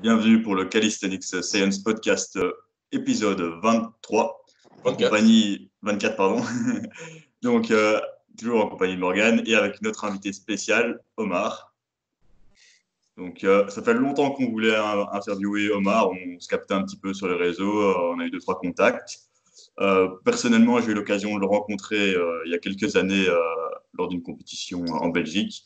bienvenue pour le Calisthenics Science Podcast épisode 23, en 24. compagnie 24, pardon. Donc, toujours en compagnie de Morgane et avec notre invité spécial, Omar. Donc, ça fait longtemps qu'on voulait interviewer Omar, on se captait un petit peu sur les réseaux, on a eu 2-3 contacts. Personnellement, j'ai eu l'occasion de le rencontrer il y a quelques années lors d'une compétition en Belgique.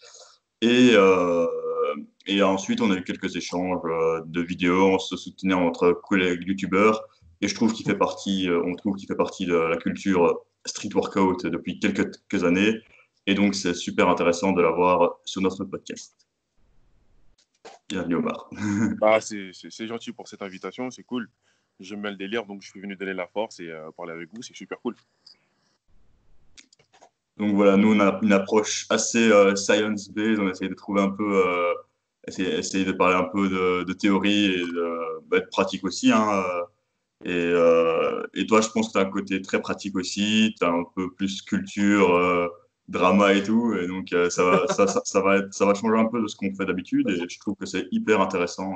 Et ensuite, on a eu quelques échanges de vidéos, on se soutenait entre collègues youtubeurs. Et je trouve qu'il fait partie, on trouve qu'il fait partie de la culture street workout depuis quelques années. Et donc, c'est super intéressant de l'avoir sur notre podcast. Bienvenue Omar. C'est gentil pour cette invitation, c'est cool. J'aime bien le délire, donc je suis venu donner la force et parler avec vous, c'est super cool. Donc voilà, nous on a une approche assez science-based, on essaye de trouver un peu, essayer de parler un peu de théorie et de pratique aussi. Hein. Et toi, je pense que tu as un côté très pratique aussi, tu as un peu plus culture, drama et tout, et donc ça va changer un peu de ce qu'on fait d'habitude, et je trouve que c'est hyper intéressant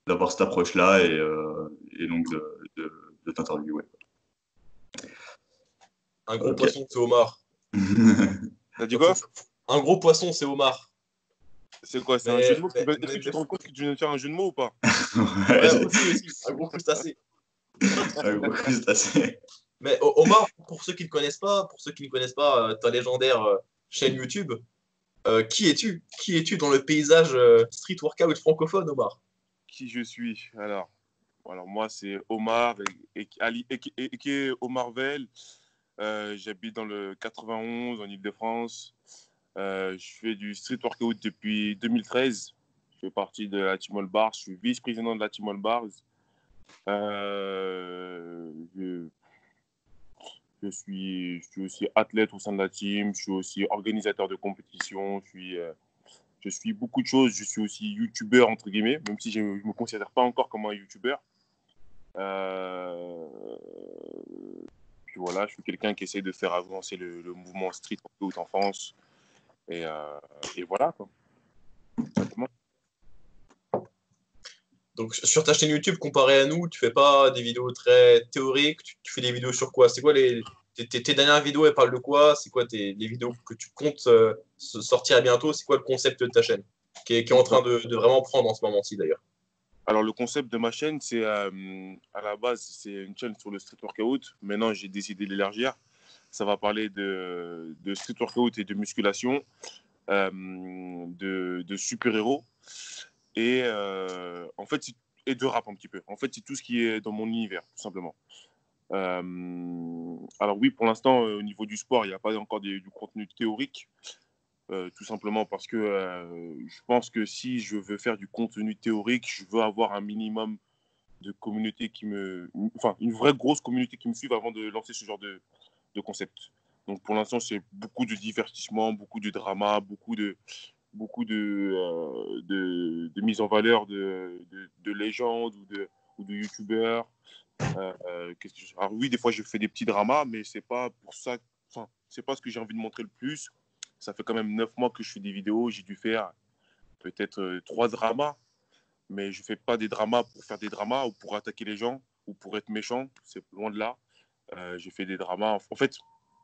d'avoir cette approche-là et donc de t'interviewer. Un gros poisson, c'est Omar. T'as dit quoi? Un gros poisson, c'est Omar. C'est quoi? C'est un jeu de mots? Est-ce que tu te rends compte que tu viens de faire un jeu de mots ou pas? Ouais, aussi. Un gros crustacé. Un gros crustacé. Mais Omar, pour ceux qui ne connaissent pas ta légendaire chaîne YouTube, qui es-tu? Qui es-tu dans le paysage street workout francophone, Omar? Qui je suis? Alors moi, c'est Omar, et Omar Vell. J'habite dans le 91, en Ile-de-France. Je fais du street workout depuis 2013. Je fais partie de la Team All Bars. Je suis vice-président de la Team All Bars. Je suis aussi athlète au sein de la team. Je suis aussi organisateur de compétition. Je suis beaucoup de choses. Je suis aussi youtubeur, entre guillemets, même si je ne me considère pas encore comme un youtubeur. Puis voilà, je suis quelqu'un qui essaie de faire avancer le mouvement street workout en France. Et voilà, quoi. Simplement. Donc, sur ta chaîne YouTube, comparé à nous, tu fais pas des vidéos très théoriques, tu fais des vidéos sur quoi? C'est quoi tes dernières vidéos, elles parlent de quoi? C'est quoi les vidéos que tu comptes sortir à bientôt? C'est quoi le concept de ta chaîne qui est en train de vraiment prendre en ce moment-ci d'ailleurs? Alors, le concept de ma chaîne, c'est à la base, c'est une chaîne sur le street workout. Maintenant, j'ai décidé d'élargir. Ça va parler de street workout et de musculation, de super-héros et en fait, et de rap un petit peu. En fait, c'est tout ce qui est dans mon univers, tout simplement. Alors oui, pour l'instant, au niveau du sport, il n'y a pas encore du contenu théorique. Tout simplement parce que je pense que si je veux faire du contenu théorique, je veux avoir un minimum de communauté enfin, une vraie grosse communauté qui me suive avant de lancer ce genre de concept. Donc pour l'instant, c'est beaucoup de divertissement, beaucoup de drama, beaucoup de mise en valeur de légendes ou de youtubeurs. Alors oui, des fois, je fais des petits dramas, mais c'est pas pour ça. Enfin, c'est pas ce que j'ai envie de montrer le plus. Ça fait quand même 9 mois que je fais des vidéos. J'ai dû faire peut-être 3 dramas, mais je fais pas des dramas pour faire des dramas ou pour attaquer les gens ou pour être méchant. C'est loin de là. J'ai fait des dramas. En fait,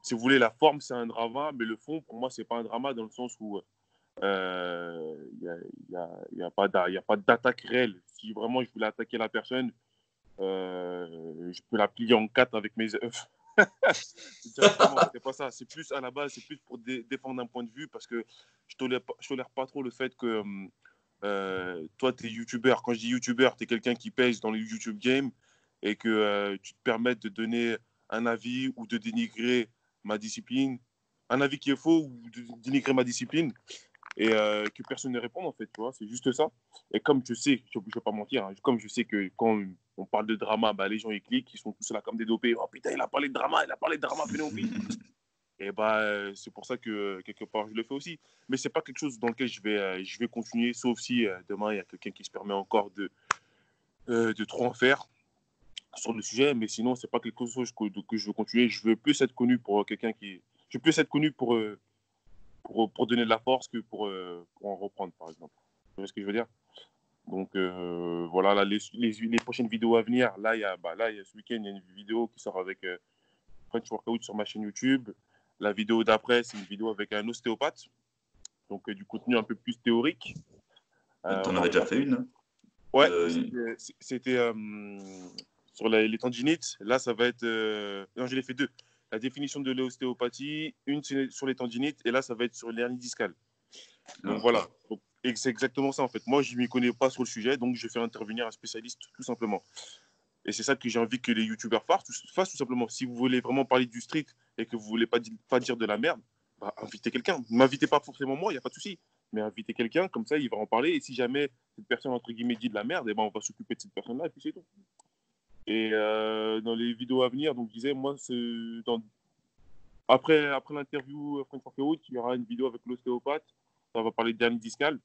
si vous voulez, la forme, c'est un drama, mais le fond, pour moi, c'est pas un drama dans le sens où y a pas d'attaque réelle. Si vraiment je voulais attaquer la personne, je peux la plier en 4 avec mes œufs. C'est pas ça. C'est plus à la base, c'est plus pour défendre un point de vue parce que je tolère pas trop le fait que toi, tu es youtubeur. Quand je dis youtubeur, tu es quelqu'un qui pèse dans le YouTube game et que tu te permettes de donner un avis ou de dénigrer ma discipline, un avis qui est faux ou de dénigrer ma discipline et que personne ne réponde en fait, tu vois, c'est juste ça. Et comme je sais, je ne vais pas mentir, hein, comme je sais que quand on parle de drama, bah, les gens ils cliquent, ils sont tous là comme des dopés. Oh putain, il a parlé de drama, venez on clique. Et bah, c'est pour ça que quelque part je le fais aussi. Mais c'est pas quelque chose dans lequel je vais continuer, sauf si demain il y a quelqu'un qui se permet encore de trop en faire sur le sujet. Mais sinon, c'est pas quelque chose que je veux continuer. Je veux plus être connu pour quelqu'un qui. Je veux plus être connu pour donner de la force que pour en reprendre, par exemple. Tu vois ce que je veux dire? Donc voilà, là, les prochaines vidéos à venir, là, il y a ce week-end, il y a une vidéo qui sort avec French Workout sur ma chaîne YouTube. La vidéo d'après, c'est une vidéo avec un ostéopathe, donc du contenu un peu plus théorique. T'en avais déjà fait une? Ouais, c'était sur les tendinites. Là, ça va être. Non, je l'ai fait deux. La définition de l'ostéopathie, une sur les tendinites, et là, ça va être sur l'hernie discale. Donc voilà. Donc, et c'est exactement ça en fait. Moi, je ne m'y connais pas sur le sujet, donc je fais intervenir un spécialiste tout simplement. Et c'est ça que j'ai envie que les youtubeurs fassent tout simplement. Si vous voulez vraiment parler du street et que vous ne voulez pas dire de la merde, bah, invitez quelqu'un. Ne m'invitez pas forcément moi, il n'y a pas de souci. Mais invitez quelqu'un, comme ça, il va en parler. Et si jamais cette personne, entre guillemets, dit de la merde, eh ben, on va s'occuper de cette personne-là et puis c'est tout. Et dans les vidéos à venir, donc je disais, moi, après l'interview French Workout, il y aura une vidéo avec l'ostéopathe. Ça va parler d'hernie discale.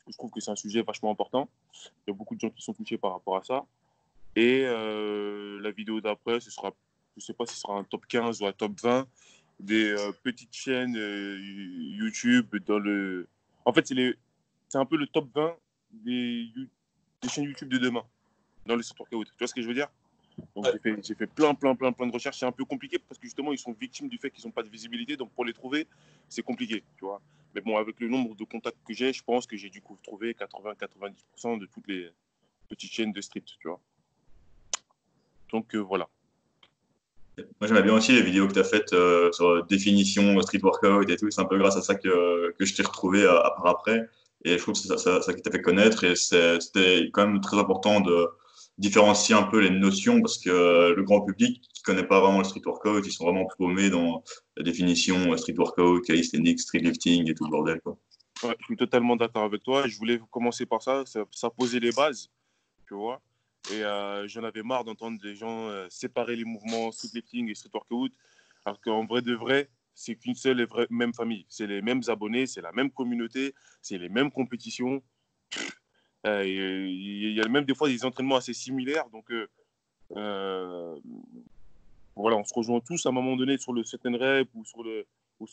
Je trouve que c'est un sujet vachement important. Il y a beaucoup de gens qui sont touchés par rapport à ça. Et la vidéo d'après, je ne sais pas si ce sera un top 15 ou un top 20 des petites chaînes YouTube En fait, c'est un peu le top 20 des chaînes YouTube de demain dans le street workout. Tu vois ce que je veux dire? Donc j'ai fait plein de recherches. C'est un peu compliqué parce que justement, ils sont victimes du fait qu'ils n'ont pas de visibilité. Donc pour les trouver, c'est compliqué, tu vois. Mais bon, avec le nombre de contacts que j'ai, je pense que j'ai dû trouver 80-90% de toutes les petites chaînes de street, tu vois. Donc voilà. Moi, j'aimais bien aussi les vidéos que tu as faites sur définition, street workout et tout. C'est un peu grâce à ça que je t'ai retrouvé après. Et je trouve que c'est ça qui t'a fait connaître. Et c'était quand même très important de différencier un peu les notions parce que le grand public qui connaît pas vraiment le street workout, ils sont vraiment paumés dans la définition street workout, calisthenics, street lifting et tout le bordel, quoi. Ouais, je suis totalement d'accord avec toi. Je voulais commencer par ça. Ça posait les bases, tu vois. Et j'en avais marre d'entendre des gens séparer les mouvements street lifting et street workout. Alors qu'en vrai de vrai, c'est qu'une seule et même famille. C'est les mêmes abonnés, c'est la même communauté, c'est les mêmes compétitions. Il y a même des fois des entraînements assez similaires. Donc euh, voilà, on se rejoint tous à un moment donné sur le set and rep ou sur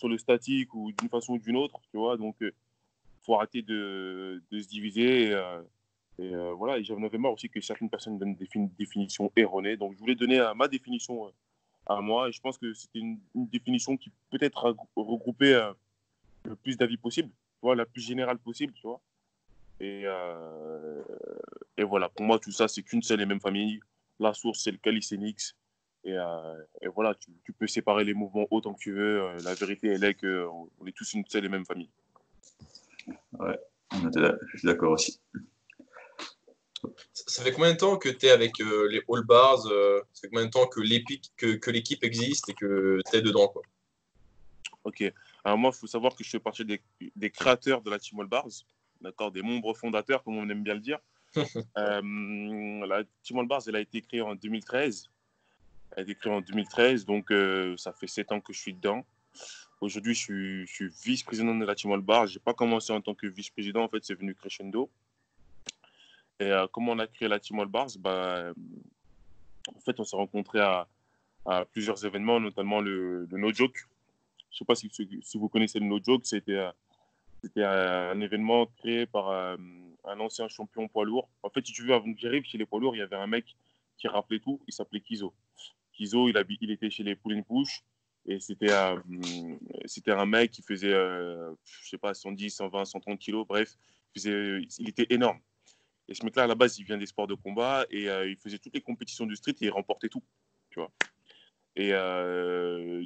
le statique ou d'une façon ou d'une autre, tu vois. Donc faut arrêter de se diviser. Voilà, et j'en avais marre aussi que certaines personnes donnent des définitions erronées. Donc, je voulais donner ma définition à moi. Et je pense que c'était une définition qui peut-être a regroupé le plus d'avis possible, tu vois, la plus générale possible, tu vois. Et, euh, et voilà, pour moi, tout ça, c'est qu'une seule et même famille. La source, c'est le calisthenics. Et voilà, tu peux séparer les mouvements autant que tu veux. La vérité, elle est qu'on est tous une seule et même famille. Ouais, je suis d'accord aussi. Ça fait combien de temps que tu es avec les All Bars ça fait combien de temps que l'équipe existe et que tu es dedans, quoi? Ok. Alors moi, il faut savoir que je fais partie des créateurs de la Team All Bars, d'accord, des membres fondateurs, comme on aime bien le dire. La Team All Bars, elle a été créée en 2013. Elle a été créée en 2013, donc ça fait 7 ans que je suis dedans. Aujourd'hui, je suis vice-président de la Team All Bars. Je n'ai pas commencé en tant que vice-président, en fait, c'est venu crescendo. Et comment on a créé la Team All Bars, en fait, on s'est rencontrés à plusieurs événements, notamment le No Joke. Je ne sais pas si vous connaissez le No Joke, c'était un événement créé par un ancien champion poids lourd. En fait, si tu veux, avant que j'arrive chez les poids lourds, il y avait un mec qui rappelait tout. Il s'appelait Kizo. Kizo, il était chez les Pull and Push. Et c'était un mec qui faisait, je sais pas, 110, 120, 130 kilos. Bref, il était énorme. Et ce mec-là, à la base, il vient des sports de combat. Et il faisait toutes les compétitions du street et il remportait tout. Tu vois. Et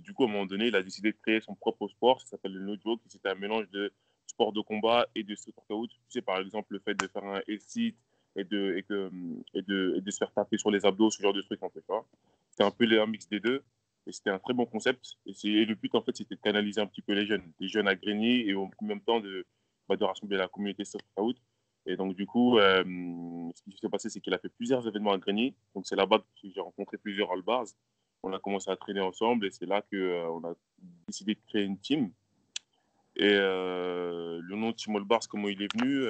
du coup, à un moment donné, il a décidé de créer son propre sport. Ça s'appelle le No Joke. C'était un mélange de sport de combat et de street workout. Tu sais, par exemple, le fait de faire un head-sit et de se faire taper sur les abdos, ce genre de truc, en fait. C'était un peu un mix des deux. Et c'était un très bon concept. Et le but, en fait, c'était de canaliser un petit peu les jeunes à Grigny, et en même temps de rassembler la communauté street workout. Et donc, du coup, ce qui s'est passé, c'est qu'il a fait plusieurs événements à Grigny. Donc, c'est là-bas que j'ai rencontré plusieurs All Bars. On a commencé à traîner ensemble et c'est là qu'on a décidé de créer une team. Et le nom de Team All Bars, comment il est venu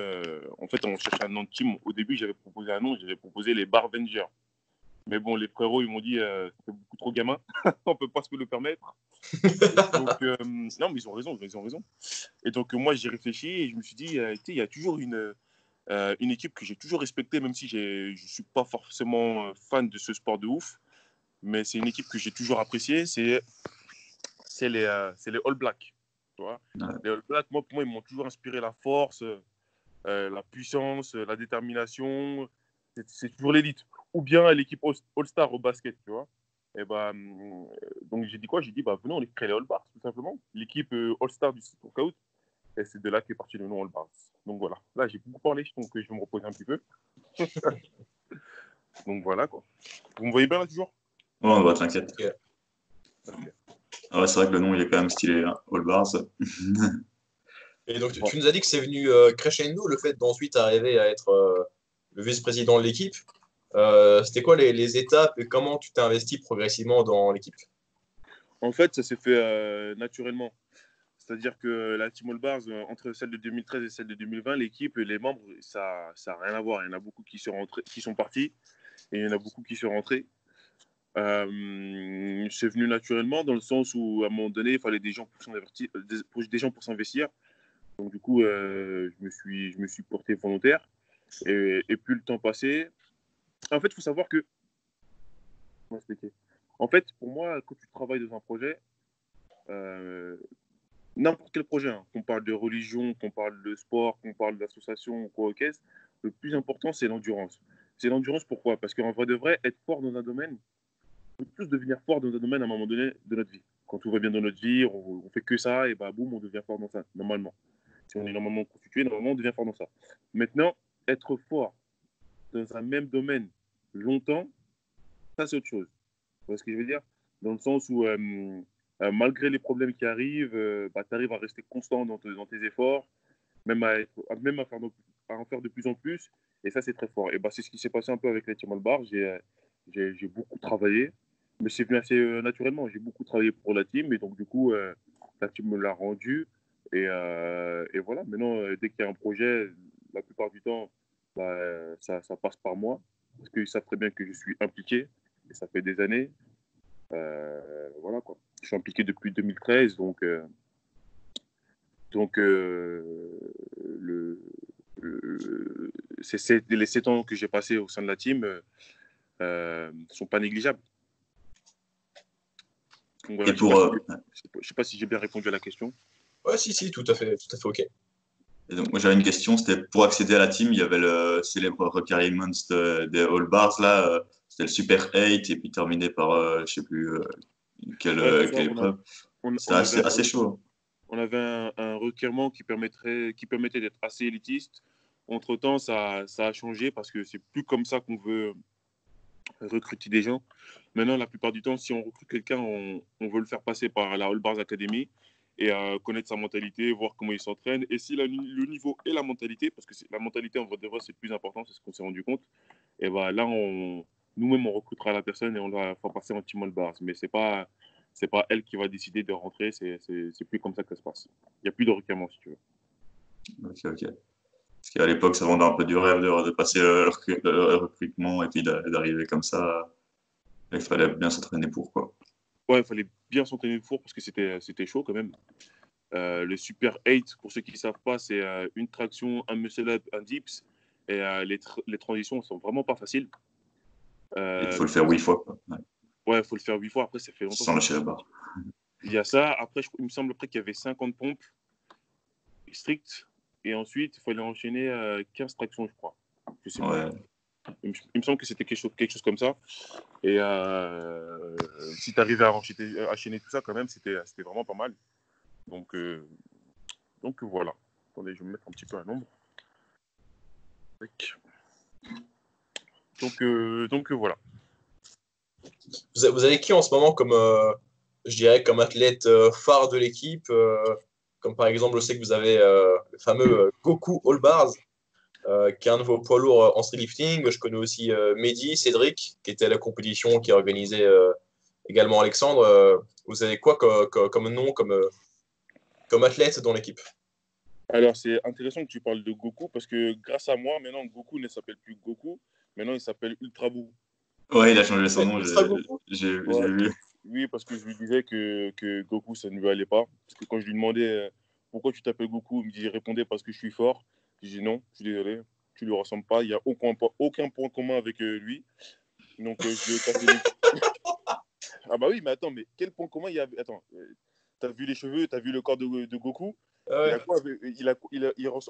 en fait, on cherchait un nom de team. Au début, j'avais proposé un nom, j'avais proposé les Barvengers. Mais bon, les frérots, ils m'ont dit ça fait beaucoup trop gamin, on peut pas se le permettre. Donc, non, mais ils ont raison. Et donc, moi, j'ai réfléchi et je me suis dit, tu sais, il y a toujours Une équipe que j'ai toujours respectée, même si je ne suis pas forcément fan de ce sport de ouf. Mais c'est une équipe que j'ai toujours appréciée. C'est les All Blacks. Tu vois, Ouais. les All Blacks, pour moi, ils m'ont toujours inspiré la force, la puissance, la détermination. C'est toujours l'élite. Ou bien l'équipe All-Star au basket, tu vois. Et bah, donc j'ai dit quoi? J'ai dit, bah, venons, on crée les All Bars, tout simplement. L'équipe All-Star du site workout. Et c'est de là qu'est parti le nom All Bars. Donc voilà. Là, j'ai beaucoup parlé, donc je vais me reposer un petit peu. Donc voilà, quoi. Vous me voyez bien là, toujours? Ouais, bah, t'inquiète. Ok. Ok. Ah ouais, c'est vrai que le nom, il est quand même stylé, hein. All Bars. Et donc, Bon. tu nous as dit que c'est venu crescendo, le fait d'ensuite arriver à être le vice-président de l'équipe. C'était quoi les étapes et comment tu t'es investi progressivement dans l'équipe? En fait, ça s'est fait naturellement. C'est-à-dire que la Team All Bars, entre celle de 2013 et celle de 2020, l'équipe, les membres, ça n'a rien à voir. Il y en a beaucoup qui sont partis et il y en a beaucoup qui sont rentrés. C'est venu naturellement dans le sens où, à un moment donné, il fallait des gens des gens pour s'investir. Donc, du coup, je me suis porté volontaire. Et plus le temps passait. En fait, il faut savoir que. Comment expliquer? En fait, pour moi, quand tu travailles dans un projet, euh, n'importe quel projet, hein, qu'on parle de religion, qu'on parle de sport, qu'on parle d'association ou quoi qu'est-ce, le plus important, c'est l'endurance. C'est l'endurance pourquoi? Parce qu'en vrai de vrai, être fort dans un domaine, on peut tous devenir fort dans un domaine à un moment donné de notre vie. Quand tout va bien dans notre vie, on fait que ça, et bah boum, on devient fort dans ça, normalement. Si on est normalement constitué, normalement, on devient fort dans ça. Maintenant, être fort dans un même domaine longtemps, ça, c'est autre chose. Vous voyez ce que je veux dire? Dans le sens où, malgré les problèmes qui arrivent, bah, tu arrives à rester constant dans tes efforts, même à en faire de plus en plus. Et ça, c'est très fort. Et bah, c'est ce qui s'est passé un peu avec les Team All Bar. J'ai beaucoup travaillé, mais c'est venu assez naturellement. J'ai beaucoup travaillé pour la team, et donc, du coup, la team me l'a rendu. Et voilà, maintenant, dès qu'il y a un projet, la plupart du temps, bah, ça passe par moi, parce qu'ils savent très bien que je suis impliqué, et ça fait des années. Voilà quoi. Je suis impliqué depuis 2013, donc le, les 7 ans que j'ai passés au sein de la team sont pas négligeables. Donc Et voilà, pour, je sais pas si j'ai bien répondu à la question. Ouais, si, tout à fait OK. et donc, moi, j'avais une question, c'était pour accéder à la team, il y avait le célèbre requirement des All Bars, là, c'était le Super 8, et puis terminé par, je sais plus Ouais, c'est ça. quelle épreuve. C'était On avait assez chaud. on avait un requérement qui permettait d'être assez élitiste. Entre-temps, ça a changé parce que c'est plus comme ça qu'on veut recruter des gens. Maintenant, la plupart du temps, si on recrute quelqu'un, on veut le faire passer par la All Bars Academy et connaître sa mentalité, voir comment il s'entraîne. Et si le niveau et la mentalité, parce que la mentalité, en vrai de vrai, c'est le plus important, c'est ce qu'on s'est rendu compte, et ben là, nous-mêmes, on recrutera la personne et on la fera passer en Team All Bars. Mais c'est pas elle qui va décider de rentrer, c'est plus comme ça que ça se passe. Il n'y a plus de requirement, si tu veux. Ok, ok. Parce qu'à l'époque, ça vendait un peu du rêve de passer le recrutement et puis d'arriver comme ça. Il fallait bien s'entraîner pour, quoi. Ouais, il fallait bien s'entraîner le four parce que c'était chaud quand même. Le Super 8, pour ceux qui ne savent pas, c'est une traction, un muscle-up, un dips. Et les transitions sont vraiment pas faciles. Il faut le faire Faut- 8 fois, quoi. Ouais. ouais, il faut le faire 8 fois. Après, ça fait longtemps Sans que j'ai lâcher pas la fait. barre. Il y a ça. Après, il me semble après qu'il y avait 50 pompes strictes. Et ensuite, il fallait enchaîner 15 tractions, je crois. Je sais plus. Ouais. Il me semble que c'était quelque chose comme ça. Et si tu arrivais à enchaîner tout ça, quand même, c'était vraiment pas mal. Donc, voilà. Attendez, je vais me mettre un petit peu à l'ombre. Tac. Donc voilà. Vous avez qui en ce moment comme, je dirais, comme athlète phare de l'équipe comme par exemple, je sais que vous avez le fameux Goku All Bars, qui est un de vos poids lourds en streetlifting. Je connais aussi Mehdi, Cédric, qui était à la compétition, qui a organisé également Alexandre. Vous avez quoi comme nom, comme athlète dans l'équipe? Alors, c'est intéressant que tu parles de Goku parce que grâce à moi, maintenant, Goku ne s'appelle plus Goku. Maintenant, il s'appelle Ultra Boo. Ouais, il a changé son nom, Ultra Goku? j'ai Ouais. vu. Oui, parce que je lui disais que Goku, ça ne lui allait pas. Parce que quand je lui demandais pourquoi tu t'appelles Goku, il répondait parce que je suis fort. Je dis non, je suis désolé. tu lui ressembles pas. Il n'y a aucun point commun avec lui. Donc, je lui ai cassé les... Ah bah oui, mais attends, mais quel point commun il y a? Attends, t'as vu les cheveux, t'as vu le corps de Goku? Ah Il ouais. a quoi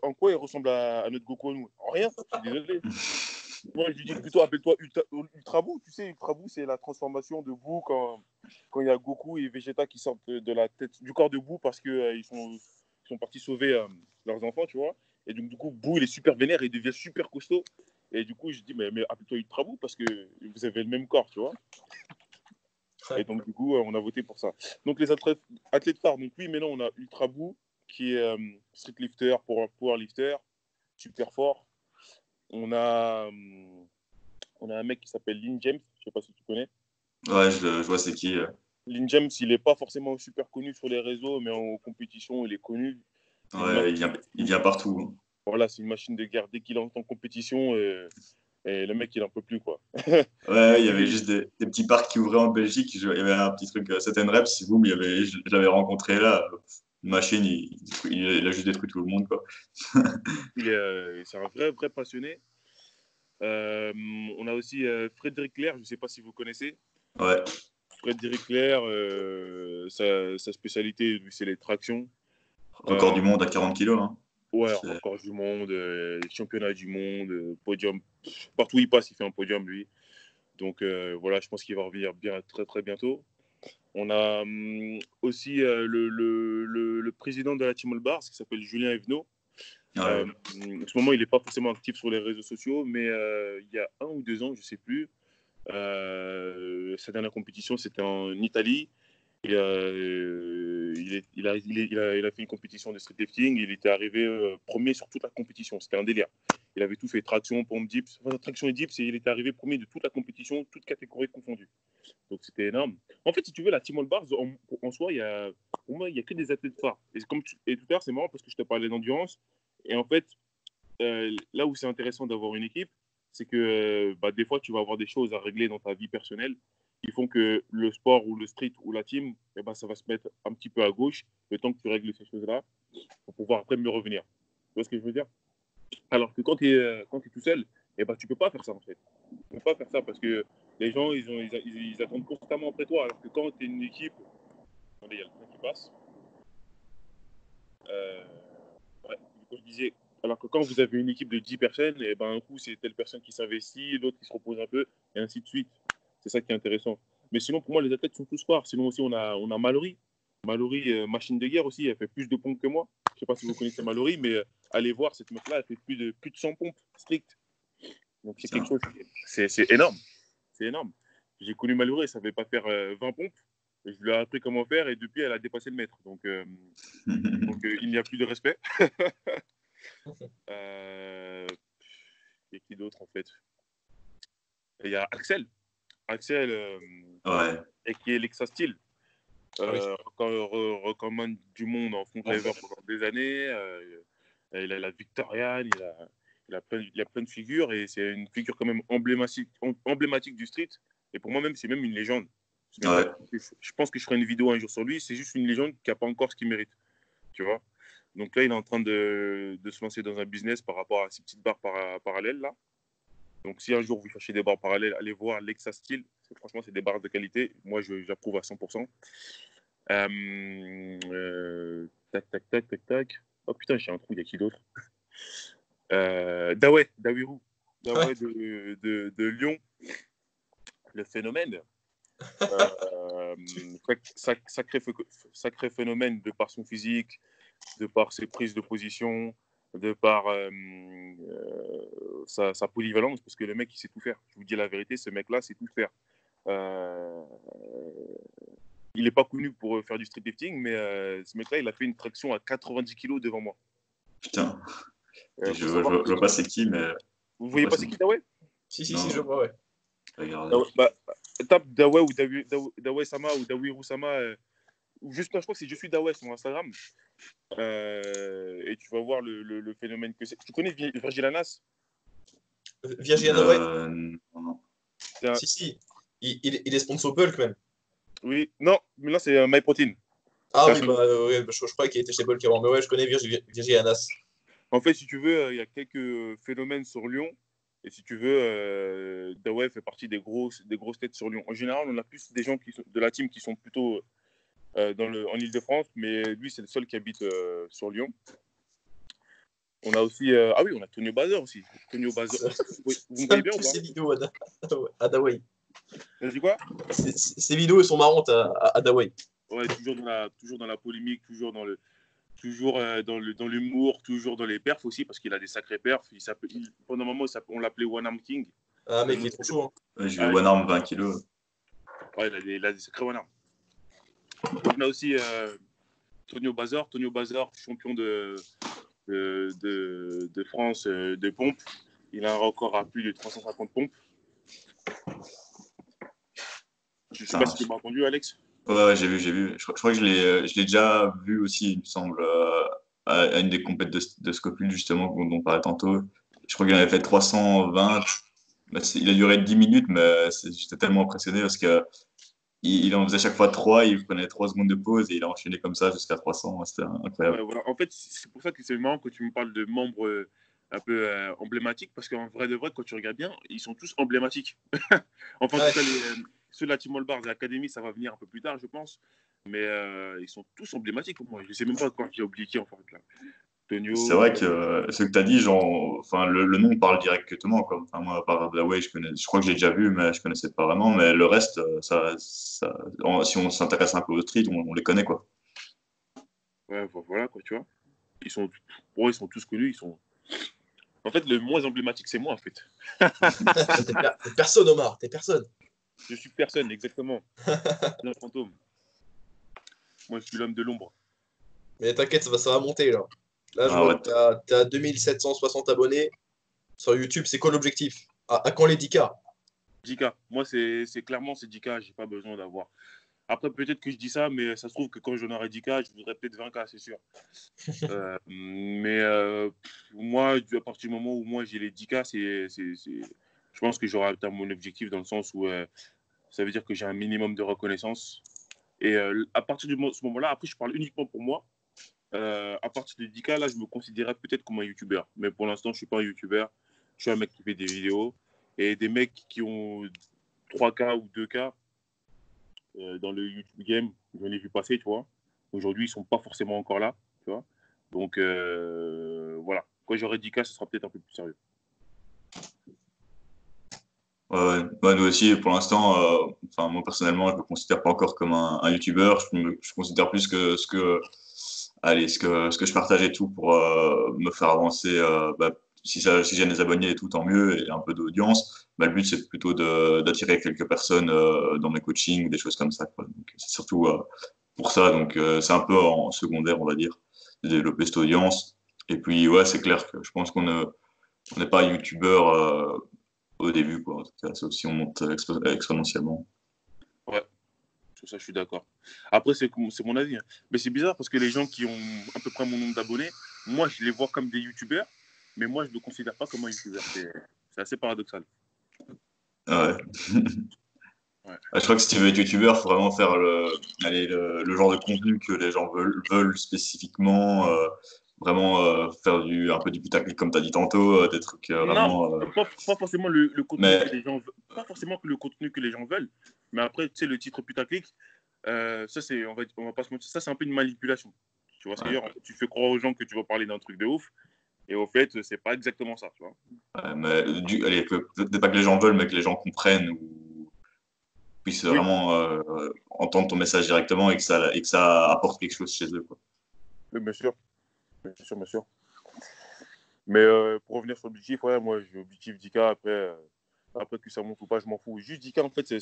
en quoi il ressemble à notre Goku à nous? En rien, je suis désolé. Moi, je lui dis plutôt appelle-toi Ultra Buu. Tu sais, Ultra Buu, c'est la transformation de Buu quand il y a Goku et Vegeta qui sortent de la tête, du corps de Buu parce qu'ils ils sont partis sauver leurs enfants, tu vois. Et donc, du coup, Buu, il est super vénère et il devient super costaud. Et du coup, je dis, mais appelle-toi Ultra Buu parce que vous avez le même corps, tu vois. Et donc, du coup, on a voté pour ça. Donc, les athlètes phares, donc oui, mais non, on a Ultra Buu qui est street lifter, power lifter, super fort. On a un mec qui s'appelle Lin James, je sais pas si tu connais. Ouais, je vois c'est qui. Lin James, il n'est pas forcément super connu sur les réseaux, mais en compétition, il est connu. C'est une Ouais, machine, il vient partout. voilà, c'est une machine de guerre. Dès qu'il entre en compétition, et le mec, il n'en peut plus, quoi. Ouais, il y avait Lui, juste des petits parcs qui ouvraient en Belgique. Il y avait un petit truc, 7 Reps, si vous, mais je l'avais rencontré là. Une machine, il a juste détruit tout le monde, quoi. c'est un vrai passionné. On a aussi Frédéric Clair, je ne sais pas si vous connaissez. Ouais, Frédéric Clair, sa spécialité, lui, c'est les tractions. record du monde à 40 kilos. Hein. Ouais, C'est- record du monde, championnat du monde, podium. Partout où il passe, il fait un podium, lui. Donc voilà, je pense qu'il va revenir bien, très très bientôt. On a aussi le président de la Team All Bars, qui s'appelle Julien Evenot. Ouais. En ce moment, il n'est pas forcément actif sur les réseaux sociaux, mais il y a 1 ou 2 ans, je ne sais plus, sa dernière compétition, c'était en Italie. Et, il a fait une compétition de streetlifting. Il était arrivé premier sur toute la compétition. C'était un délire. Il avait tout fait, traction, pompe, dips, traction et dips, et il était arrivé premier de toute la compétition, toutes catégories confondues. Donc c'était énorme. En fait, si tu veux, la Team All Bars, en soi, pour moi, il n'y a que des athlètes phares. Et tout à l'heure, c'est marrant parce que je te parlais d'endurance. Et en fait, là où c'est intéressant d'avoir une équipe, c'est que des fois, tu vas avoir des choses à régler dans ta vie personnelle qui font que le sport ou le street ou la team, ça va se mettre un petit peu à gauche le temps que tu règles ces choses-là pour pouvoir après mieux revenir. Tu vois ce que je veux dire? Alors que quand tu es tout seul, tu peux pas faire ça en fait. Tu peux pas faire ça parce que les gens, ils attendent constamment après toi. Alors que quand tu es une équipe, attendez, il y a le train qui passe. Ouais, comme je disais, alors que quand vous avez une équipe de 10 personnes, un coup, c'est telle personne qui s'investit, l'autre qui se repose un peu, et ainsi de suite. C'est ça qui est intéressant. Mais sinon, pour moi, les athlètes sont tous forts. Sinon aussi, on a Mallory. Mallory, machine de guerre aussi, elle fait plus de pompes que moi. Je ne sais pas si vous connaissez Mallory, mais allez voir, cette meuf-là, elle fait plus de 100 pompes strictes. Donc c'est quelque chose, c'est énorme. C'est énorme. J'ai connu Mallory, elle ne savait pas faire 20 pompes. Et je lui ai appris comment faire, et depuis, elle a dépassé le maître. Donc il n'y a plus de respect. Il y a qui d'autre en fait? Il y a Axel. Axel, Ouais. et qui est Lexa Steel. Ah oui. Recommande du monde en front driver pendant des années. Il a la Victorian, il a plein de figures et c'est une figure quand même emblématique du street. Et pour moi même, c'est même une légende. Ouais. Je pense que je ferai une vidéo un jour sur lui. C'est juste une légende qui n'a pas encore ce qu'il mérite. Tu vois? Donc là, il est en train de se lancer dans un business par rapport à ces petites barres parallèles là. Donc si un jour vous cherchez des barres parallèles, allez voir Lexa Steel. Franchement, c'est des barres de qualité. Moi, j'approuve à 100%. Tac. Oh putain, j'ai un trou, il y a qui d'autre? Dawiru. Ouais. De Lyon. Le phénomène. Sacré phénomène de par son physique, de par ses prises de position, de par sa polyvalence, parce que le mec, il sait tout faire. Je vous dis la vérité, ce mec-là, sait tout faire. Il n'est pas connu pour faire du street lifting, mais ce mec-là, il a fait une traction à 90 kilos devant moi. Putain. Je Faut savoir vois pas c'est qui, mais. Vous voyez pas c'est qui Dawei? Si, Non, je vois, ouais. regardez. Tape Dawei ou Dawei Sama ou Dawiru Sama. Juste, non, je crois que c'est Je suis Dawei sur Instagram. Et tu vas voir le phénomène que c'est. Tu connais Virgil Anas? Virgil Dawei? Non. Si. Il est sponsor Bulk même. Oui, non, mais là c'est MyProtein. Ah oui, ouais, je crois qu'il était chez Bulk avant. Mais ouais, je connais Virgil Anas. En fait, si tu veux, il y a quelques phénomènes sur Lyon. Et si tu veux, Dawei fait partie des grosses têtes sur Lyon. En général, on a plus des gens de la team qui sont plutôt en Ile-de-France, mais lui, c'est le seul qui habite sur Lyon. On a aussi. Ah oui, on a Tonio Bazar aussi. Tonio Bazar. Oui, vous me voyez bien ou pas? Ces vidéos à Dawei. T'as dit quoi? Ces vidéos, elles sont marrantes à Dawei. Ouais, toujours dans la polémique, toujours dans l'humour, toujours dans les perfs aussi, parce qu'il a des sacrés perfs. Pendant un moment, on l'appelait One Arm King. Ah, mec, il est trop chaud. Hein. Ouais, j'ai vu One Arm 20 kilos. Ouais, il a des sacrés One Arm. On a aussi Tonio Bazar, champion de France de pompe. Il a un record à plus de 350 pompes. Je ne sais pas si tu m'as entendu, Alex. Ouais, j'ai vu. Je crois que je l'ai déjà vu aussi, il me semble, à une des compètes de Scopus, justement, dont on parlait tantôt. Je crois qu'il en avait fait 320. Bah, il a duré 10 minutes, mais j'étais tellement impressionné parce que il en faisait chaque fois 3, il prenait 3 secondes de pause et il a enchaîné comme ça jusqu'à 300. C'était incroyable. Ouais, voilà. En fait, c'est pour ça que c'est marrant que tu me parles de membres un peu emblématiques, parce qu'en vrai de vrai, quand tu regardes bien, ils sont tous emblématiques. Enfin, en tout cas, ceux de la Team All Bars et l'Académie, ça va venir un peu plus tard, je pense. Mais ils sont tous emblématiques pour moi. Je ne sais même pas quand j'ai oublié qui, en fait. Là. C'est Tonio. vrai que ce que tu as dit, genre, enfin, le nom parle directement. Quoi. Enfin, moi, à part Dawei, je crois que j'ai déjà vu, mais je connaissais pas vraiment. Mais le reste, si on s'intéresse un peu au street, on les connaît. Quoi. Ouais, voilà, quoi, tu vois. Pour eux, ils sont tous connus. En fait, le moins emblématique, c'est moi, en fait. T'es personne, Omar, t'es personne. Je suis personne, exactement. Un fantôme. Moi, je suis l'homme de l'ombre. Mais t'inquiète, ça va monter là. Là, je Ah, vois ouais. que t'as 2760 abonnés sur YouTube. C'est quoi l'objectif? À quand les 10K? 10K. Moi, c'est clairement, c'est 10K. J'ai pas besoin d'avoir. Après, peut-être que je dis ça, mais ça se trouve que quand j'en aurai 10K, je voudrais peut-être 20K, c'est sûr. Mais moi, à partir du moment où moi j'ai les 10K, je pense que j'aurai atteint mon objectif dans le sens où ça veut dire que j'ai un minimum de reconnaissance. Et à partir de ce moment-là, après, je parle uniquement pour moi. À partir de 10K, là, je me considérais peut-être comme un YouTuber. Mais pour l'instant, je ne suis pas un YouTuber. Je suis un mec qui fait des vidéos. Et des mecs qui ont 3K ou 2K dans le YouTube game, j'en ai vu passer, tu vois. Aujourd'hui, ils ne sont pas forcément encore là, tu vois. Donc, voilà. Quand j'aurai 10K, ce sera peut-être un peu plus sérieux. Ouais, nous aussi, pour l'instant, enfin, moi personnellement, je me considère pas encore comme un YouTuber. Je considère plus que ce que je partage et tout pour me faire avancer. Si j'ai des abonnés et tout, tant mieux, et un peu d'audience. Bah, le but, c'est plutôt d'attirer quelques personnes dans mes coachings ou des choses comme ça, quoi. Donc, c'est surtout pour ça. Donc, c'est un peu en secondaire, on va dire, de développer cette audience. Et puis, ouais, c'est clair que je pense on n'est pas YouTuber au début, quoi. En tout cas, sauf si on monte exponentiellement. Ouais, sur ça, je suis d'accord. Après, c'est mon avis. Hein. Mais c'est bizarre parce que les gens qui ont à peu près mon nombre d'abonnés, moi, je les vois comme des YouTubers, mais moi, je ne me considère pas comme un YouTuber. C'est assez paradoxal. Ouais. Ouais. Je crois que si tu veux être youtubeur, il faut vraiment faire le genre de contenu que les gens veulent spécifiquement. Vraiment faire un peu du putaclic, comme tu as dit tantôt, des trucs Non, vraiment. pas forcément le contenu Mais que les gens veulent. Pas forcément que le contenu que les gens veulent. Mais après, tu sais, le titre putaclic, ça, on va pas se mentir, ça, c'est un peu une manipulation. Tu vois ce que je veux dire? En fait, tu fais croire aux gens que tu vas parler d'un truc de ouf. Et au fait, c'est pas exactement ça, tu vois. ouais, mais allez, peut-être pas que les gens veulent, mais que les gens comprennent ou puissent Oui, vraiment entendre ton message directement et que ça apporte quelque chose chez eux, quoi. oui, bien sûr. Bien sûr, bien sûr. Mais pour revenir sur l'objectif, ouais, moi, j'ai l'objectif 10K. Après que ça monte ou pas, je m'en fous. Juste 10K, en fait, ce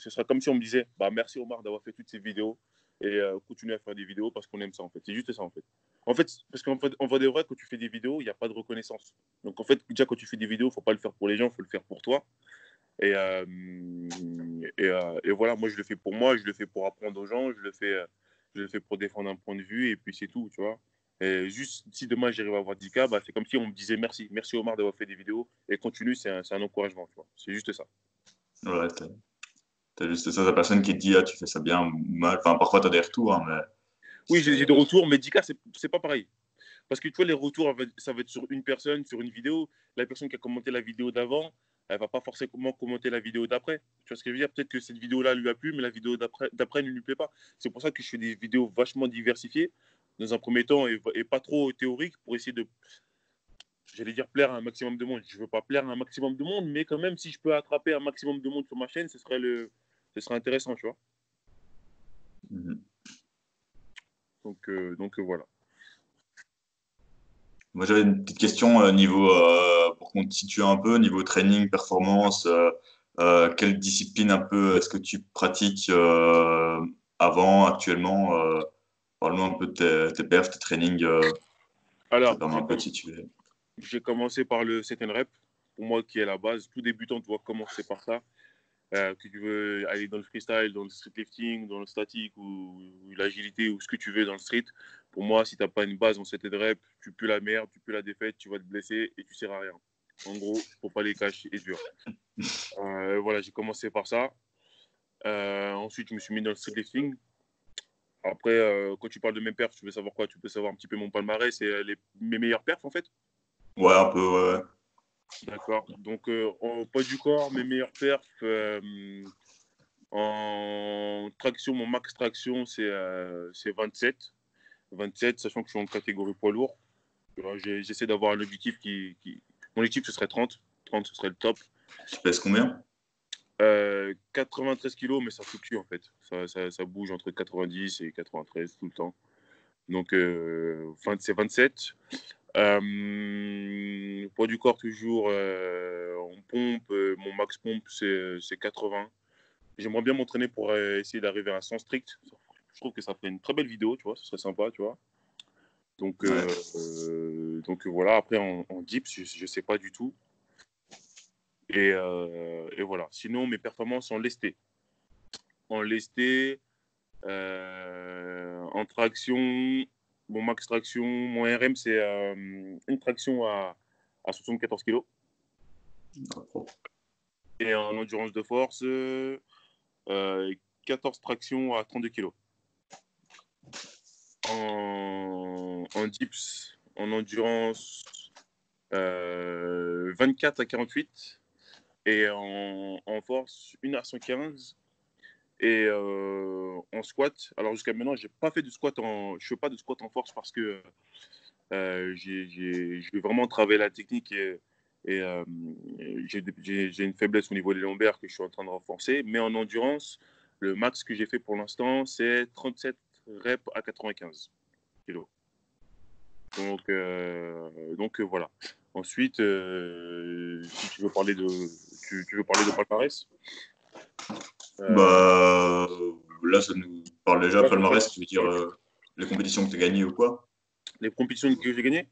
sera comme si on me disait bah, merci Omar d'avoir fait toutes ces vidéos et continuer à faire des vidéos parce qu'on aime ça, en fait. C'est juste ça, en fait. En fait, parce qu'en fait, on voit des vrais, quand tu fais des vidéos, il n'y a pas de reconnaissance. Donc, en fait, déjà, quand tu fais des vidéos, il ne faut pas le faire pour les gens, il faut le faire pour toi. Et, et voilà, moi, je le fais pour moi, je le fais pour apprendre aux gens, je le fais pour défendre un point de vue, et puis c'est tout, tu vois. Et juste si demain j'arrive à avoir 10K, bah, c'est comme si on me disait merci. Merci Omar d'avoir fait des vidéos, et continue, c'est un encouragement, tu vois. C'est juste ça. Ouais, t'as juste ça, la personne qui te dit, ah, tu fais ça bien ou mal. Enfin, parfois, tu as des retours, hein, mais Oui, c'est. j'ai des retours, mais 10K, c'est pas pareil. Parce que tu vois, les retours, ça va être sur une personne, sur une vidéo. La personne qui a commenté la vidéo d'avant, elle va pas forcément commenter la vidéo d'après. Tu vois ce que je veux dire? Peut-être que cette vidéo-là lui a plu, mais la vidéo d'après ne lui plaît pas. C'est pour ça que je fais des vidéos vachement diversifiées, dans un premier temps, et pas trop théoriques, pour essayer de, j'allais dire, plaire à un maximum de monde. Je veux pas plaire à un maximum de monde, mais quand même, si je peux attraper un maximum de monde sur ma chaîne, ce serait intéressant, tu vois. Mhm. Donc voilà. Moi, j'avais une petite question pour qu'on te situe un peu, niveau training, performance. Quelle discipline un peu est-ce que tu pratiques avant, actuellement parle-nous un peu de tes perfs, tes trainings. Ça Alors, permet un peu de situer. j'ai commencé par le set and rep, pour moi qui est la base. Tout débutant doit commencer par ça. Que tu veux aller dans le freestyle, dans le streetlifting, dans le statique ou l'agilité ou ce que tu veux dans le street. Pour moi, si tu n'as pas une base en set and rep, tu pues la merde, tu pues la défaite, tu vas te blesser et tu ne sers à rien. En gros, il ne faut pas les cacher et dur. Voilà, j'ai commencé par ça. Ensuite, je me suis mis dans le streetlifting. Après, quand tu parles de mes perfs, tu veux savoir quoi? Tu peux savoir un petit peu mon palmarès et mes meilleurs perfs en fait. Ouais, un peu, ouais. D'accord. Donc, en poids du corps, mes meilleurs perfs, en traction, mon max traction, c'est 27. 27, sachant que je suis en catégorie poids lourd. Tu vois, j'essaie d'avoir un objectif Mon objectif, ce serait 30. 30, ce serait le top. Tu pèses combien? 93 kilos, mais ça fluctue en fait. Ça bouge entre 90 et 93 tout le temps. Donc, c'est 27. Poids du corps, toujours en pompe. Mon max pompe, c'est 80. J'aimerais bien m'entraîner pour essayer d'arriver à 100 strict. Je trouve que ça ferait une très belle vidéo, tu vois, ce serait sympa, tu vois. Donc, Ouais. Voilà, après en dips, je ne sais pas du tout. Et voilà. Sinon, mes performances en lesté. En lesté, en traction, mon max traction, mon RM, c'est une traction à 74 kg. Et en endurance de force, 14 tractions à 32 kg. En dips, en endurance, 24 à 48. Et en force, 1 à 115. Et en squat, alors jusqu'à maintenant, je ne fais pas de squat en force parce que je vais vraiment travailler la technique et j'ai une faiblesse au niveau des lombaires que je suis en train de renforcer. Mais en endurance, le max que j'ai fait pour l'instant, c'est 37 reps à 95 kilos. Donc voilà. Ensuite, si tu veux parler de palmarès. Bah, là, ça nous parle déjà Ouais, palmarès, tu veux dire les compétitions que tu as gagnées ou quoi? les compétitions que j'ai gagnées.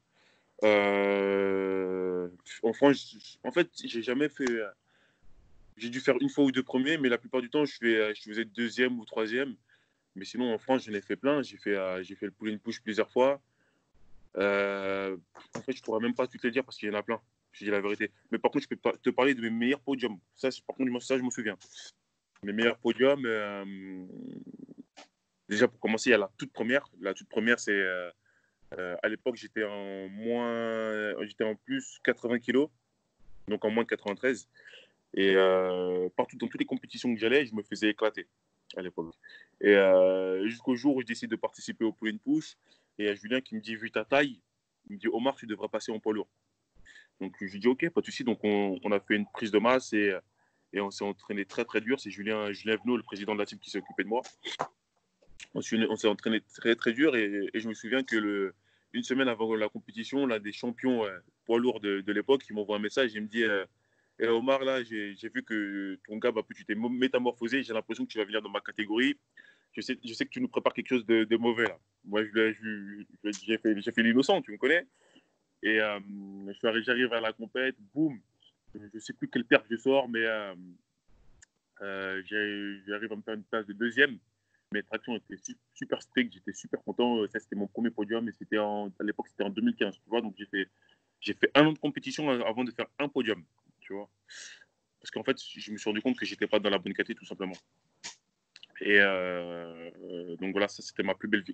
Enfin, en fait, j'ai jamais fait. J'ai dû faire une fois ou deux premiers, mais la plupart du temps, je faisais deuxième ou troisième. Mais sinon, en France, j'en ai fait plein. J'ai fait le pull and push plusieurs fois. En fait, je pourrais même pas tout te les dire parce qu'il y en a plein. Je dis la vérité. Mais par contre, je peux te parler de mes meilleurs podiums. Par contre, ça, je m'en souviens. Mes meilleurs podiums. Déjà, pour commencer, il y a la toute première. La toute première, c'est à l'époque, j'étais en plus 80 kilos, donc en moins de 93. Et partout, dans toutes les compétitions que j'allais, je me faisais éclater à l'époque. Et jusqu'au jour où je décide de participer au pull and push. Et il y a Julien qui me dit, vu ta taille, il me dit, Omar, tu devrais passer en poids lourd. Donc je lui dis, ok, pas de souci. Donc on a fait une prise de masse et on s'est entraîné très très dur. C'est Julien Venot, le président de la team, qui s'est occupé de moi. On s'est entraîné très très dur et je me souviens que une semaine avant la compétition, l'un des champions poids lourds de l'époque, il m'envoie un message et il me dit Eh, Omar, là, j'ai vu que ton gars, tu t'es métamorphosé, j'ai l'impression que tu vas venir dans ma catégorie. Je sais que tu nous prépares quelque chose de mauvais là. Moi, j'ai fait l'innocent, tu me connais. Et j'arrive à la compète, boum, je ne sais plus quelle perte je sors, mais j'arrive à me faire une place de deuxième. Mes tractions étaient super strict, j'étais super content. Ça, c'était mon premier podium et à l'époque, c'était en 2015. Tu vois, donc j'ai fait un an de compétition avant de faire un podium. Tu vois, parce qu'en fait, je me suis rendu compte que j'étais pas dans la bonne catégorie, tout simplement. Et donc voilà, ça, c'était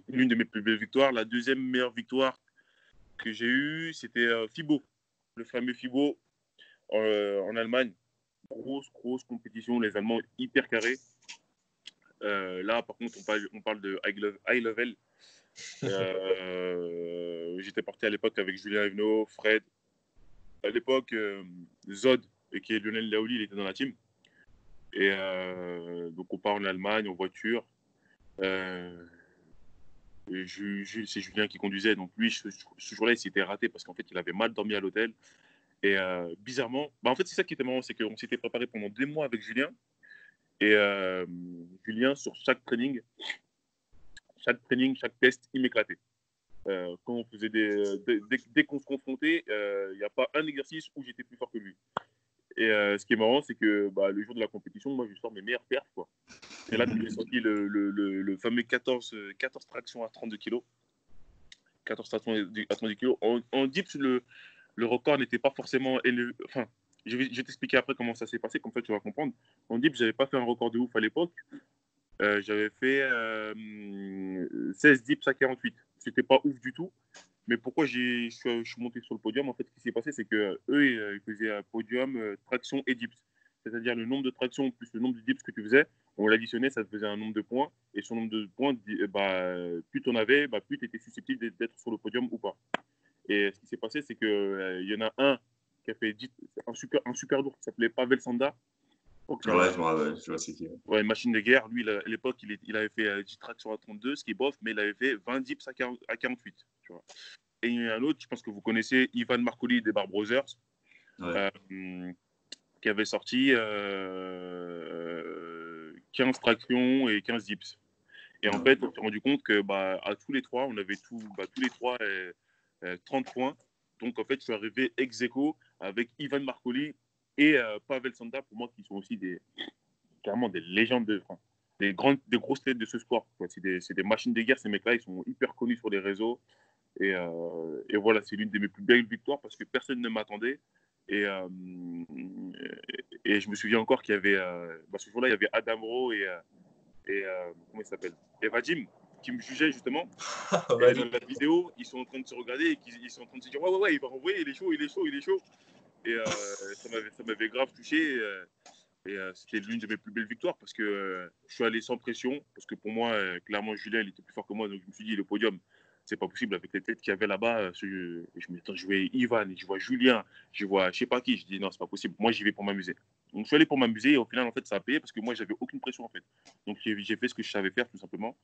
l'une de mes plus belles victoires. La deuxième meilleure victoire que j'ai eu, c'était FIBO, le fameux FIBO en Allemagne. Grosse compétition, les Allemands hyper carrés. Là, par contre, on parle de high level. J'étais parti à l'époque avec Julien Evenot, Fred. À l'époque, Zod, qui est Lionel Laouli, il était dans la team. Et donc, on part en Allemagne en voiture. C'est Julien qui conduisait. Donc, lui, ce jour-là, il s'était raté parce qu'en fait, il avait mal dormi à l'hôtel. Et bizarrement, en fait, c'est ça qui était marrant, c'est qu'on s'était préparé pendant 2 mois avec Julien. Et Julien, sur chaque training, chaque test, il m'éclatait. Quand on faisait dès qu'on se confrontait, il n'y a pas un exercice où j'étais plus fort que lui. Et ce qui est marrant, c'est que le jour de la compétition, moi, je sors mes meilleurs perfs, quoi. Et là, j'ai sorti le fameux 14 tractions à 32 kg. 14 tractions à 32 kg. En dips, le record n'était pas forcément élevé. Enfin, je vais t'expliquer après comment ça s'est passé, comme ça tu vas comprendre. En dips, je n'avais pas fait un record de ouf à l'époque. J'avais fait 16 dips à 48. C'était pas ouf du tout. Mais pourquoi je suis monté sur le podium? En fait, ce qui s'est passé, c'est que eux, ils faisaient un podium traction et dips. C'est-à-dire le nombre de tractions plus le nombre de dips que tu faisais, on l'additionnait, ça te faisait un nombre de points. Et sur le nombre de points, plus tu en avais, plus tu étais susceptible d'être sur le podium ou pas. Et ce qui s'est passé, c'est qu'il y en a un qui a fait un super lourd qui s'appelait Pavel Sanda. Donc, ouais, je vois c'est qui. Ouais, machine de guerre. Lui, à l'époque, il avait fait 10 tractions à 32, ce qui est bof, mais il avait fait 20 dips à 48. Tu vois. Et il y en a un autre, je pense que vous connaissez, Ivan Marcoli des Bar Brothers, Ouais. qui avait sorti 15 tractions et 15 dips. Et en fait, on s'est rendu compte que à tous les trois, on avait tous les trois 30 points. Donc, en fait, je suis arrivé ex aequo avec Ivan Marcoli et Pavel Sanda, pour moi, qui sont aussi carrément des légendes, des grosses têtes de ce sport. C'est des machines de guerre, ces mecs-là, ils sont hyper connus sur les réseaux. Et voilà, c'est l'une de mes plus belles victoires parce que personne ne m'attendait. Et je me souviens encore qu'il y avait, ce jour-là, il y avait Adamro et comment il s'appelle, et Vadim, qui me jugeaient justement. Et dans la vidéo, ils sont en train de se regarder et ils sont en train de se dire ouais, il va renvoyer, il est chaud. Et ça m'avait grave touché. Et c'était l'une de mes plus belles victoires parce que je suis allé sans pression. Parce que pour moi, clairement, Julien, il était plus fort que moi. Donc je me suis dit, le podium, c'est pas possible avec les têtes qu'il y avait là-bas. Je vois Ivan, je vois Julien, je vois je sais pas qui. Je dis non, c'est pas possible. Moi, j'y vais pour m'amuser. Donc je suis allé pour m'amuser et au final, en fait, ça a payé parce que moi, j'avais aucune pression en fait. Donc j'ai fait ce que je savais faire tout simplement.